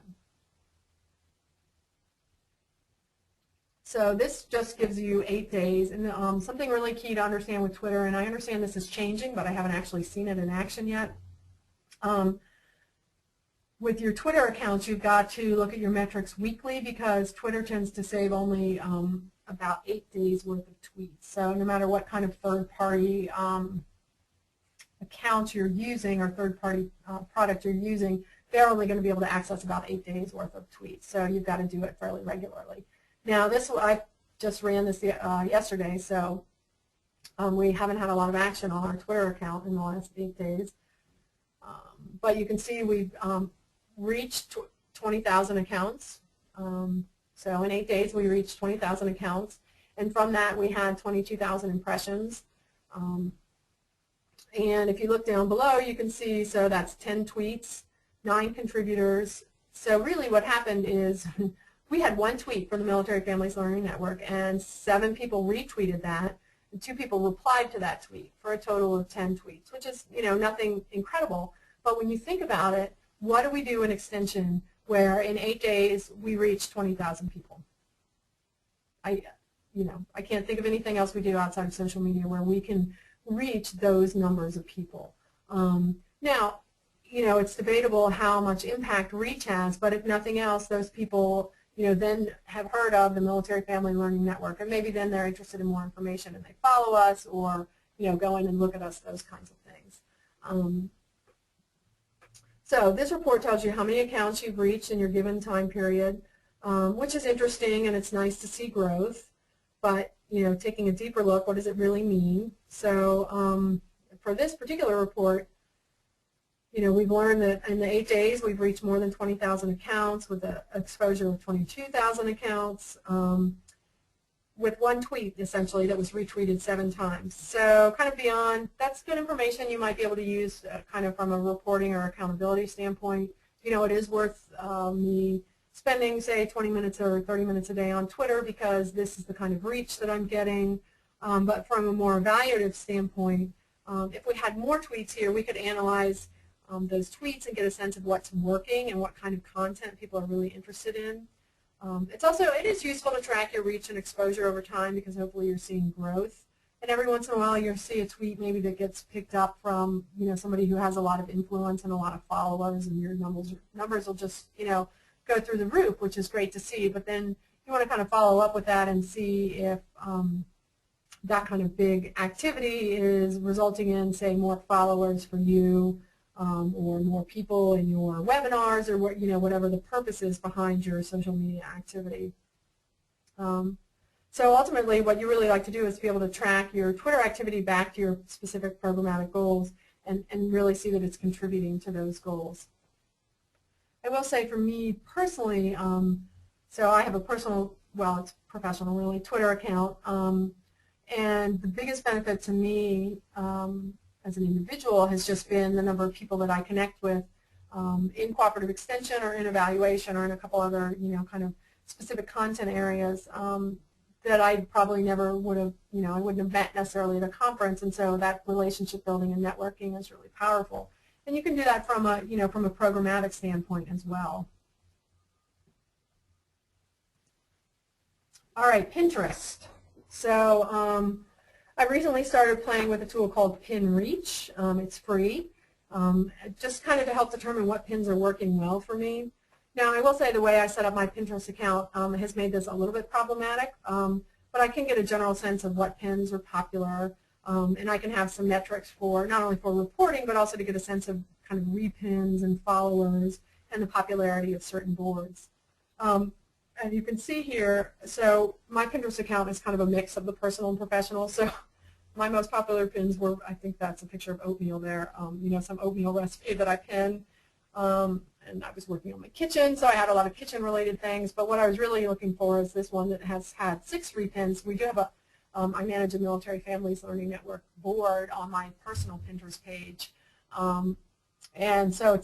So this just gives you 8 days, and something really key to understand with Twitter, and I understand this is changing, but I haven't actually seen it in action yet. With your Twitter accounts, you've got to look at your metrics weekly, because Twitter tends to save only about 8 days worth of tweets. So no matter what kind of third-party account you're using or third-party product you're using, they're only going to be able to access about 8 days worth of tweets. So you've got to do it fairly regularly. Now, I just ran this yesterday, so we haven't had a lot of action on our Twitter account in the last 8 days. But you can see we've reached 20,000 accounts. So in 8 days, we reached 20,000 accounts. And from that, we had 22,000 impressions. And if you look down below, you can see, so that's 10 tweets, 9 contributors. So really what happened is we had 1 tweet from the Military Families Learning Network, and 7 people retweeted that, and 2 people replied to that tweet, for a total of 10 tweets, which is, nothing incredible. But when you think about it, what do we do in Extension where in 8 days we reach 20,000 people? I can't think of anything else we do outside of social media where we can reach those numbers of people. Now, it's debatable how much impact reach has, but if nothing else, those people then have heard of the Military Family Learning Network, and maybe then they're interested in more information and they follow us, or go in and look at us, those kinds of things. So this report tells you how many accounts you've reached in your given time period, which is interesting, and it's nice to see growth. But taking a deeper look, what does it really mean? So for this particular report, we've learned that in the 8 days we've reached more than 20,000 accounts with an exposure of 22,000 accounts with 1 tweet essentially that was retweeted 7 times. So kind of beyond, that's good information you might be able to use kind of from a reporting or accountability standpoint. It is worth me spending, say, 20 minutes or 30 minutes a day on Twitter because this is the kind of reach that I'm getting. But from a more evaluative standpoint, if we had more tweets here, we could analyze those tweets and get a sense of what's working and what kind of content people are really interested in. It is useful to track your reach and exposure over time because hopefully you're seeing growth. And every once in a while you'll see a tweet maybe that gets picked up from somebody who has a lot of influence and a lot of followers, and your numbers will just go through the roof, which is great to see. But then you want to kind of follow up with that and see if that kind of big activity is resulting in, say, more followers for you, or more people in your webinars, or whatever the purpose is behind your social media activity. So ultimately, what you really like to do is to be able to track your Twitter activity back to your specific programmatic goals and really see that it's contributing to those goals. I will say for me personally, so I have a personal, well, it's professional really, Twitter account, and the biggest benefit to me as an individual has just been the number of people that I connect with in cooperative extension or in evaluation or in a couple other kind of specific content areas that I probably never would have, I wouldn't have met necessarily at a conference, and so that relationship building and networking is really powerful. And you can do that from a, from a programmatic standpoint as well. All right, Pinterest. So I recently started playing with a tool called PinReach. It's free, just kind of to help determine what pins are working well for me. Now, I will say the way I set up my Pinterest account has made this a little bit problematic, but I can get a general sense of what pins are popular, and I can have some metrics for not only for reporting, but also to get a sense of kind of repins and followers and the popularity of certain boards. And you can see here, so my Pinterest account is kind of a mix of the personal and professional. So my most popular pins were, I think that's a picture of oatmeal there, some oatmeal recipe that I pinned. And I was working on my kitchen, so I had a lot of kitchen-related things. But what I was really looking for is this one that has had 6 repins. We do have a, I manage a Military Families Learning Network board on my personal Pinterest page. And so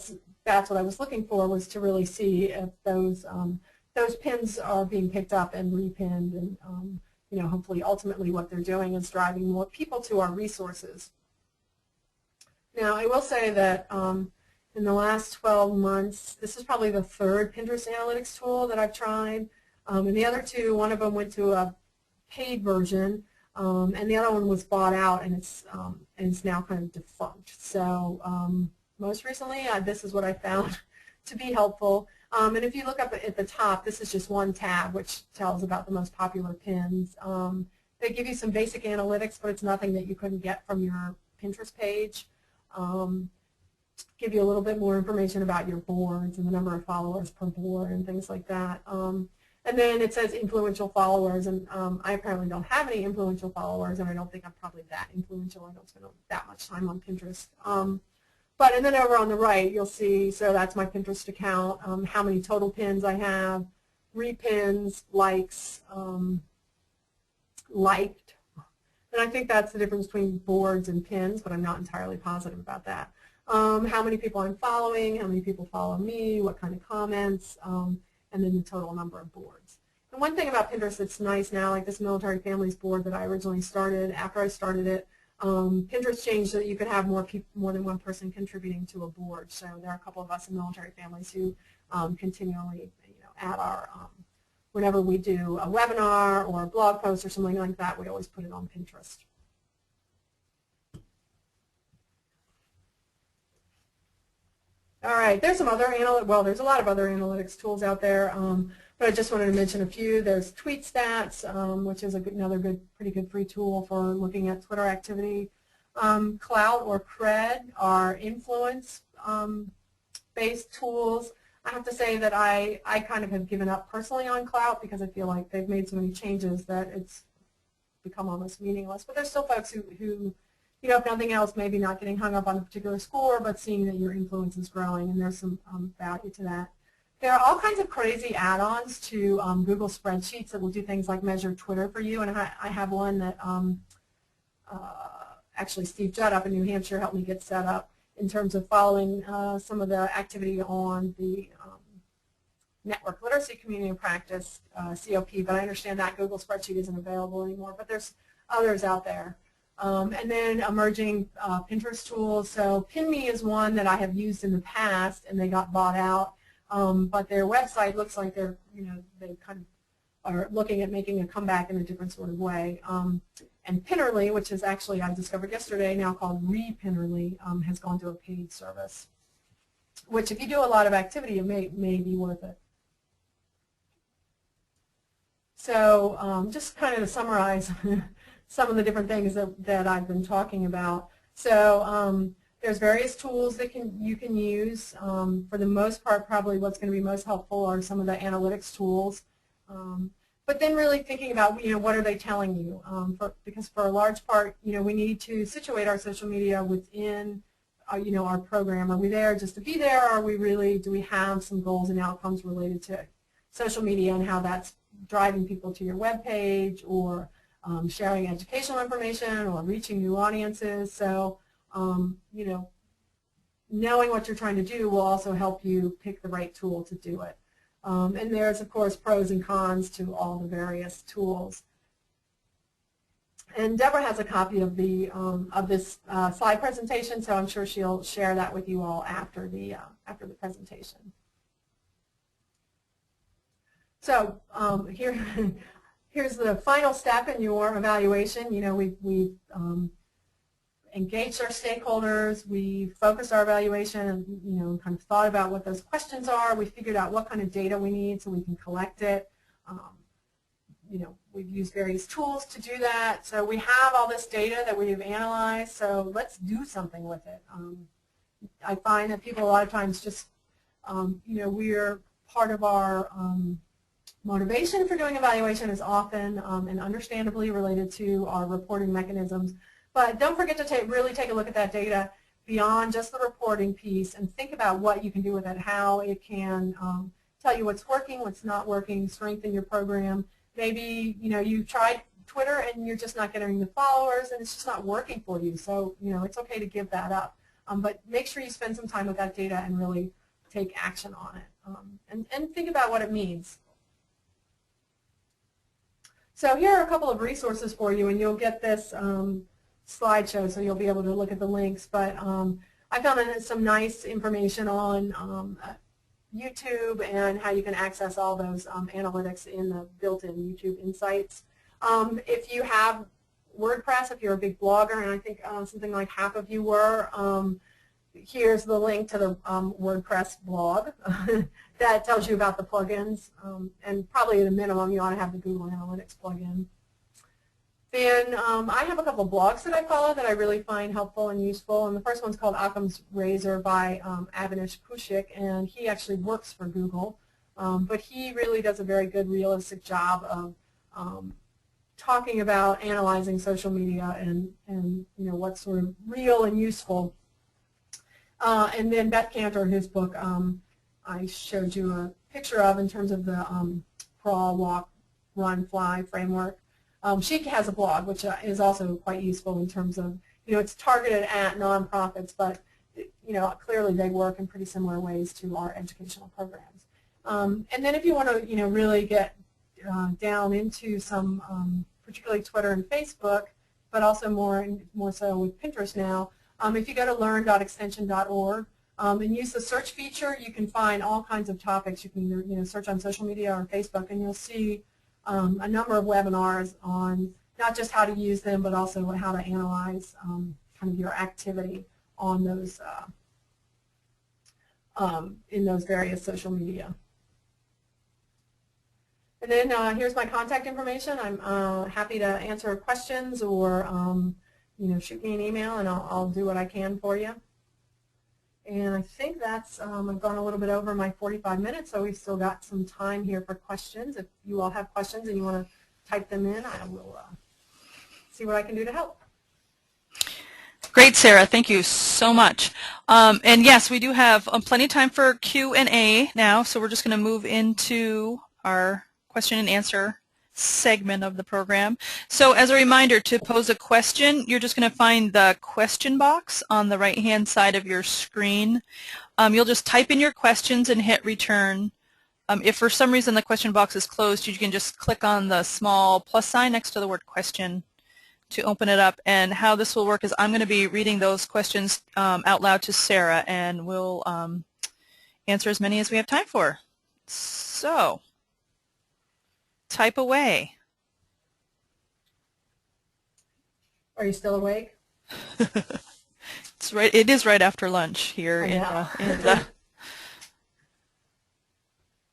that's what I was looking for, was to really see if those pins are being picked up and repinned, and hopefully ultimately what they're doing is driving more people to our resources. Now, I will say that in the last 12 months, this is probably the 3rd Pinterest analytics tool that I've tried. And the other 2, one of them went to a paid version, and the other one was bought out, and it's now kind of defunct. So most recently, this is what I found to be helpful. And if you look up at the top, this is just one tab which tells about the most popular pins. They give you some basic analytics, but it's nothing that you couldn't get from your Pinterest page. Give you a little bit more information about your boards and the number of followers per board and things like that. And then it says influential followers, and I apparently don't have any influential followers, and I don't think I'm probably that influential. I don't spend that much time on Pinterest. And then over on the right, you'll see, so that's my Pinterest account, how many total pins I have, repins, likes, liked. And I think that's the difference between boards and pins, but I'm not entirely positive about that. How many people I'm following, how many people follow me, what kind of comments, and then the total number of boards. And one thing about Pinterest that's nice now, like this Military Families board that I originally started, after I started it, Pinterest changed so that you could have more than one person contributing to a board. So there are a couple of us in Military Families who continually, add our, whenever we do a webinar or a blog post or something like that, we always put it on Pinterest. All right, there's some other there's a lot of other analytics tools out there, but I just wanted to mention a few. There's TweetStats, which is another pretty good free tool for looking at Twitter activity. Clout or Cred are influence-based tools. I have to say that I kind of have given up personally on Clout because I feel like they've made so many changes that it's become almost meaningless. But there's still folks who if nothing else, maybe not getting hung up on a particular score, but seeing that your influence is growing, and there's some value to that. There are all kinds of crazy add-ons to Google Spreadsheets that will do things like measure Twitter for you, and I have one that actually Steve Judd up in New Hampshire helped me get set up in terms of following some of the activity on the Network Literacy Community of Practice, COP, but I understand that Google Spreadsheet isn't available anymore, but there's others out there. And then emerging Pinterest tools. So PinMe is one that I have used in the past, and they got bought out. But their website looks like they're, they kind of are looking at making a comeback in a different sort of way. And Pinterly, which is actually, I discovered yesterday, now called Repinterly, has gone to a paid service, which if you do a lot of activity, it may be worth it. So just kind of to summarize some of the different things that I've been talking about. So there's various tools that you can use. For the most part, probably what's going to be most helpful are some of the analytics tools. But then really thinking about, what are they telling you? Because for a large part, we need to situate our social media within, our program. Are we there just to be there? Or do we have some goals and outcomes related to social media and how that's driving people to your web page, or sharing educational information, or reaching new audiences? So, knowing what you're trying to do will also help you pick the right tool to do it. And there's, of course, pros and cons to all the various tools. And Deborah has a copy of this slide presentation, so I'm sure she'll share that with you all after the presentation. So here's the final step in your evaluation. We've engaged our stakeholders, we focused our evaluation, and kind of thought about what those questions are. We figured out what kind of data we need so we can collect it. We've used various tools to do that. So we have all this data that we've analyzed, so let's do something with it. I find that people a lot of times just, we're part of our motivation for doing evaluation is often and understandably related to our reporting mechanisms. But don't forget to really take a look at that data beyond just the reporting piece and think about what you can do with it, how it can tell you what's working, what's not working, strengthen your program. Maybe, you tried Twitter and you're just not getting the followers and it's just not working for you. So, it's okay to give that up. But make sure you spend some time with that data and really take action on it and think about what it means. So here are a couple of resources for you, and you'll get this slideshow, so you'll be able to look at the links. But I found some nice information on YouTube and how you can access all those analytics in the built-in YouTube Insights. If you have WordPress, if you're a big blogger, and I think something like half of you were, here's the link to the WordPress blog that tells you about the plugins. And probably at a minimum, you ought to have the Google Analytics plugin. Then I have a couple of blogs that I follow that I really find helpful and useful. And the first one's called Occam's Razor by Avinash Kushik, and he actually works for Google. But he really does a very good, realistic job of talking about analyzing social media and what's sort of real and useful. And then Beth Cantor, his book, I showed you a picture of in terms of the crawl, walk, run, fly framework. She has a blog, which is also quite useful in terms of, it's targeted at nonprofits, but, clearly they work in pretty similar ways to our educational programs. And then if you want to, really get down into some, particularly Twitter and Facebook, but also more so with Pinterest now, if you go to learn.extension.org and use the search feature, you can find all kinds of topics. You can either, search on social media or Facebook, and you'll see a number of webinars on not just how to use them, but also how to analyze kind of your activity on those in those various social media. And then here's my contact information. I'm happy to answer questions or shoot me an email, and I'll do what I can for you. And I think that's, I've gone a little bit over my 45 minutes, so we've still got some time here for questions. If you all have questions and you want to type them in, I will see what I can do to help. Great, Sarah. Thank you so much. And yes, we do have plenty of time for Q&A now, so we're just going to move into our question and answer segment of the program. So as a reminder, to pose a question, you're just going to find the question box on the right-hand side of your screen. You'll just type in your questions and hit return. If for some reason the question box is closed, you can just click on the small plus sign next to the word question to open it up. And how this will work is I'm going to be reading those questions out loud to Sarah, and we'll answer as many as we have time for. So, type away. Are you still awake? It's right. It is right after lunch here in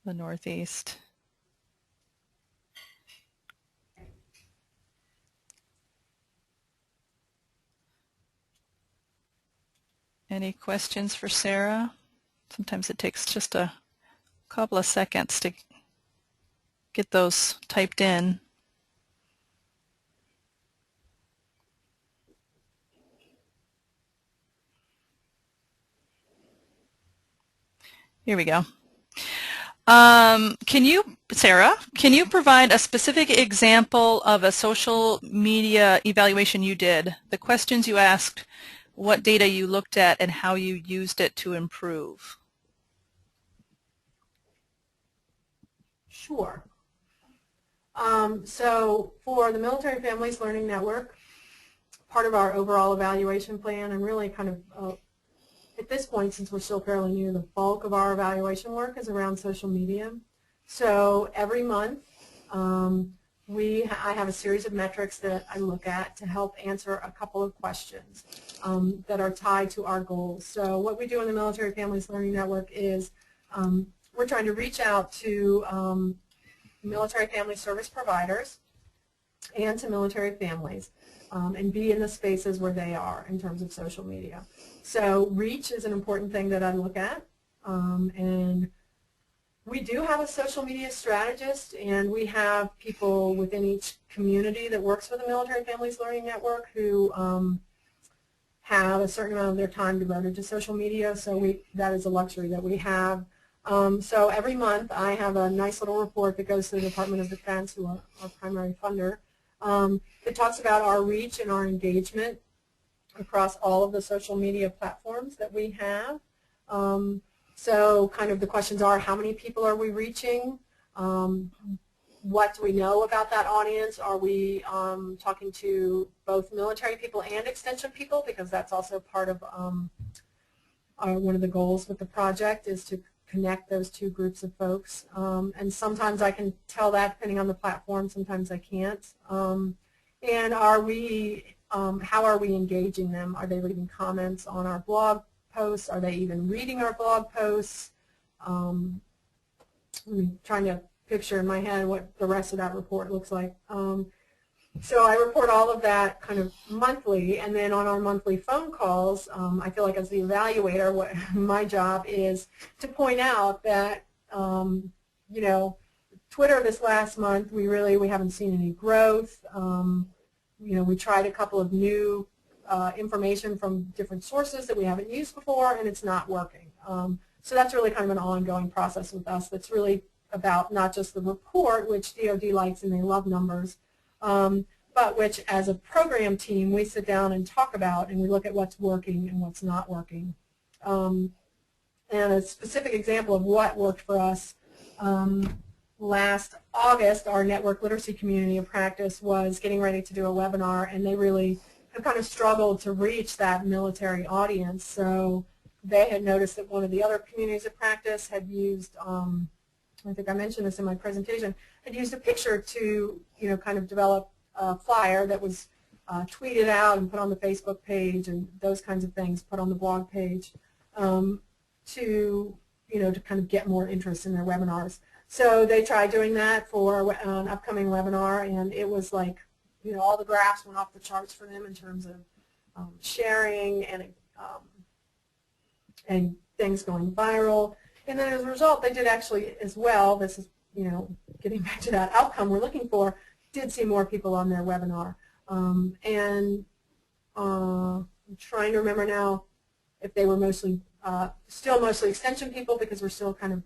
the Northeast. Any questions for Sarah? Sometimes it takes just a couple of seconds to get those typed in. Here we go. Sarah, can you provide a specific example of a social media evaluation you did? The questions you asked, what data you looked at, and how you used it to improve? Sure. So for the Military Families Learning Network, part of our overall evaluation plan, and really kind of at this point, since we're still fairly new, the bulk of our evaluation work is around social media. So every month, I have a series of metrics that I look at to help answer a couple of questions that are tied to our goals. So what we do in the Military Families Learning Network is we're trying to reach out to military family service providers and to military families and be in the spaces where they are in terms of social media. So reach is an important thing that I look at, and we do have a social media strategist, and we have people within each community that works with the Military Families Learning Network who have a certain amount of their time devoted to social media, so that is a luxury that we have. So every month I have a nice little report that goes to the Department of Defense, who are our primary funder. It talks about our reach and our engagement across all of the social media platforms that we have. So kind of the questions are, how many people are we reaching? What do we know about that audience? Are we talking to both military people and extension people? Because that's also part of one of the goals with the project, is to connect those two groups of folks. And sometimes I can tell that depending on the platform, sometimes I can't. And how are we engaging them? Are they leaving comments on our blog posts? Are they even reading our blog posts? I'm trying to picture in my head what the rest of that report looks like. So I report all of that kind of monthly, and then on our monthly phone calls, I feel like as the evaluator, my job is to point out that, you know, Twitter this last month, we haven't seen any growth. You know, we tried a couple of new information from different sources that we haven't used before, and it's not working. So that's really kind of an ongoing process with us that's really about not just the report, which DoD likes and they love numbers, but which as a program team we sit down and talk about, and we look at what's working and what's not working. And a specific example of what worked for us, last August, our network literacy community of practice was getting ready to do a webinar, and they really have kind of struggled to reach that military audience. So they had noticed that one of the other communities of practice had used, I think I mentioned this in my presentation, had used a picture to, you know, kind of develop a flyer that was tweeted out and put on the Facebook page and those kinds of things, put on the blog page to, you know, to kind of get more interest in their webinars. So they tried doing that for an upcoming webinar, and it was like, you know, all the graphs went off the charts for them in terms of sharing and things going viral. And then as a result, they did actually as well, this is, you know, getting back to that outcome we're looking for, did see more people on their webinar. And I'm trying to remember now if they were still mostly extension people, because we're still kind of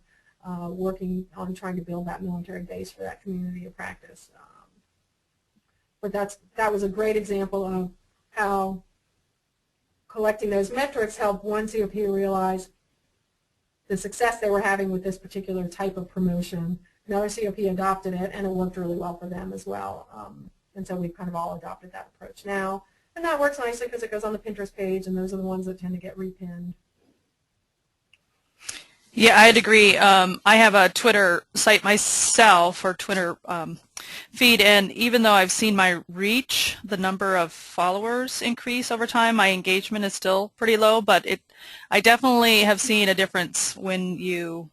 working on trying to build that military base for that community of practice. But that was a great example of how collecting those metrics helped one COP realize the success they were having with this particular type of promotion. Another COP adopted it, and it worked really well for them as well. And so we've kind of all adopted that approach now. And that works nicely because it goes on the Pinterest page, and those are the ones that tend to get repinned. Yeah, I'd agree. I have a Twitter site myself, or Twitter feed, and even though I've seen my reach, the number of followers increase over time, my engagement is still pretty low, but I definitely have seen a difference when you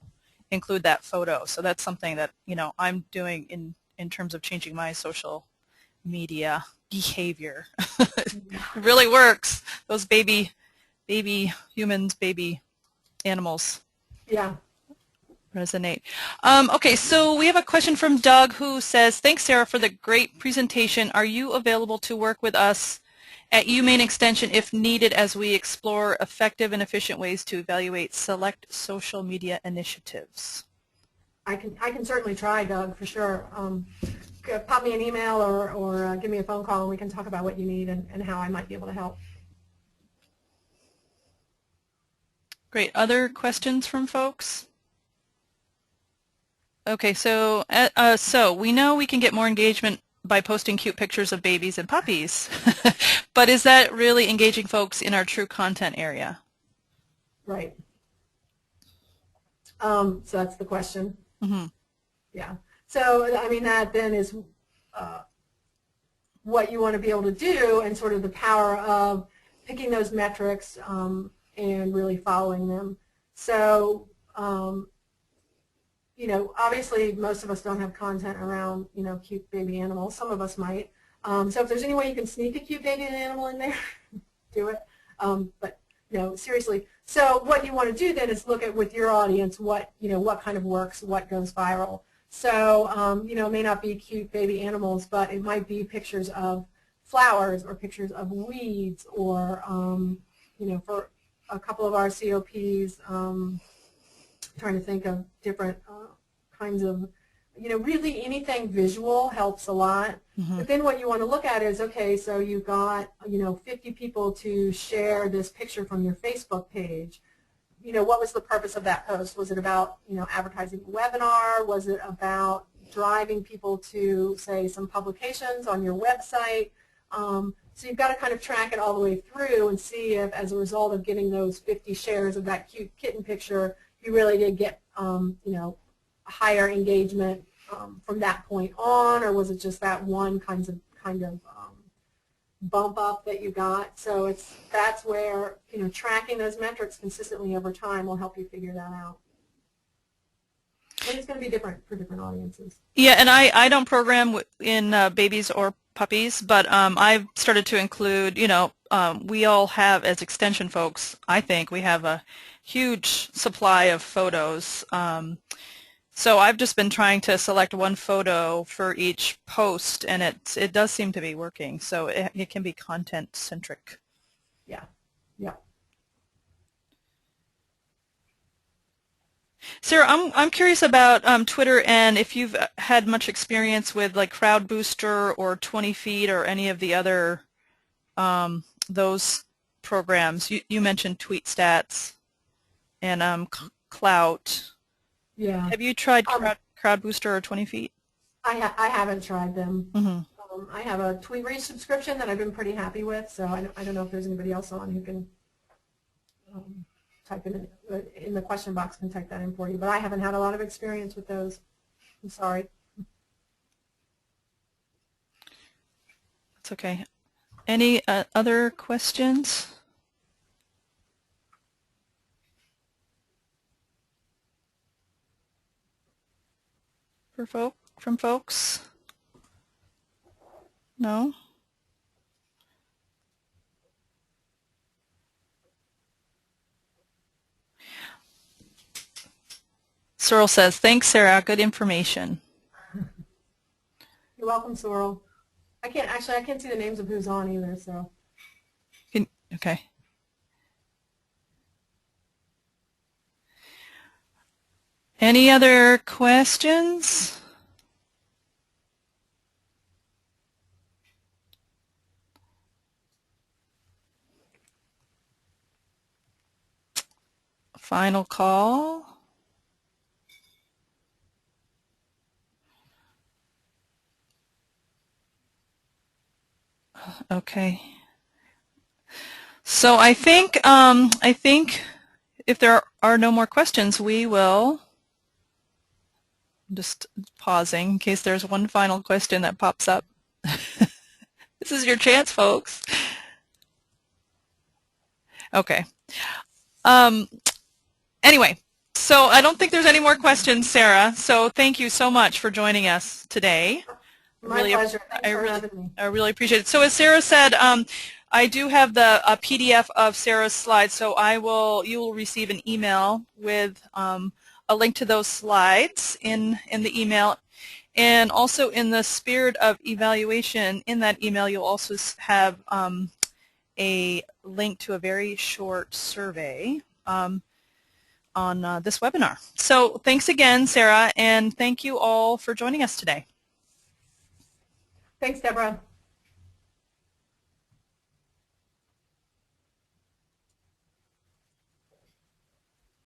include that photo. So that's something that, you know, I'm doing in terms of changing my social media behavior. It really works. Those baby humans, baby animals. Yeah. Resonate. Okay, so we have a question from Doug who says, thanks, Sarah, for the great presentation. Are you available to work with us at UMaine Extension if needed as we explore effective and efficient ways to evaluate select social media initiatives? I can certainly try, Doug, for sure. Pop me an email or give me a phone call, and we can talk about what you need and how I might be able to help. Great. Other questions from folks? Okay, so we know we can get more engagement by posting cute pictures of babies and puppies, but is that really engaging folks in our true content area? Right. So that's the question. Mm-hmm. Yeah. So I mean, that then is what you want to be able to do, and sort of the power of picking those metrics and really following them. So you know, obviously most of us don't have content around, you know, cute baby animals. Some of us might. So if there's any way you can sneak a cute baby animal in there, do it. But no, seriously. So what you want to do then is look at with your audience what, you know, what kind of works, what goes viral. So you know, it may not be cute baby animals, but it might be pictures of flowers or pictures of weeds, or you know, for a couple of our COPs. Trying to think of different kinds of, you know, really anything visual helps a lot. Mm-hmm. But then what you want to look at is, okay, so you've got, you know, 50 people to share this picture from your Facebook page. You know, what was the purpose of that post? Was it about, you know, advertising a webinar? Was it about driving people to, say, some publications on your website? So you've got to kind of track it all the way through and see if, as a result of getting those 50 shares of that cute kitten picture, you really did get, you know, higher engagement from that point on, or was it just that one kind of bump up that you got? So that's where, you know, tracking those metrics consistently over time will help you figure that out. And it's going to be different for different audiences. Yeah, and I don't program in babies or puppies, but I've started to include, you know, we all have, as extension folks, I think we have a huge supply of photos. So I've just been trying to select one photo for each post, and it does seem to be working. So it can be content centric. Yeah, yeah. Sarah, I'm curious about Twitter, and if you've had much experience with like Crowd Booster or 20 Feet or any of the other those programs. You mentioned Tweet Stats and Clout. Yeah. Have you tried Crowd Booster or 20 Feet? I haven't tried them. Mm-hmm. I have a TweetReach subscription that I've been pretty happy with, so I don't know if there's anybody else on who can type in the question box, can type that in for you, but I haven't had a lot of experience with those. I'm sorry. That's okay. Any other questions? From folks? No? Searle says, thanks, Sarah. Good information. You're welcome, Sorrel. I can't see the names of who's on either, so. Okay. Any other questions? Final call. Okay. So I think if there are no more questions, we will just pausing in case there's one final question that pops up. This is your chance, folks. Okay. Anyway, so I don't think there's any more questions, Sarah. So thank you so much for joining us today. My pleasure. Thanks for having me. I really appreciate it. So as Sarah said, I do have a PDF of Sarah's slides, so you will receive an email with a link to those slides in the email. And also in the spirit of evaluation, in that email you'll also have a link to a very short survey on this webinar. So thanks again, Sarah, and thank you all for joining us today. Thanks, Deborah.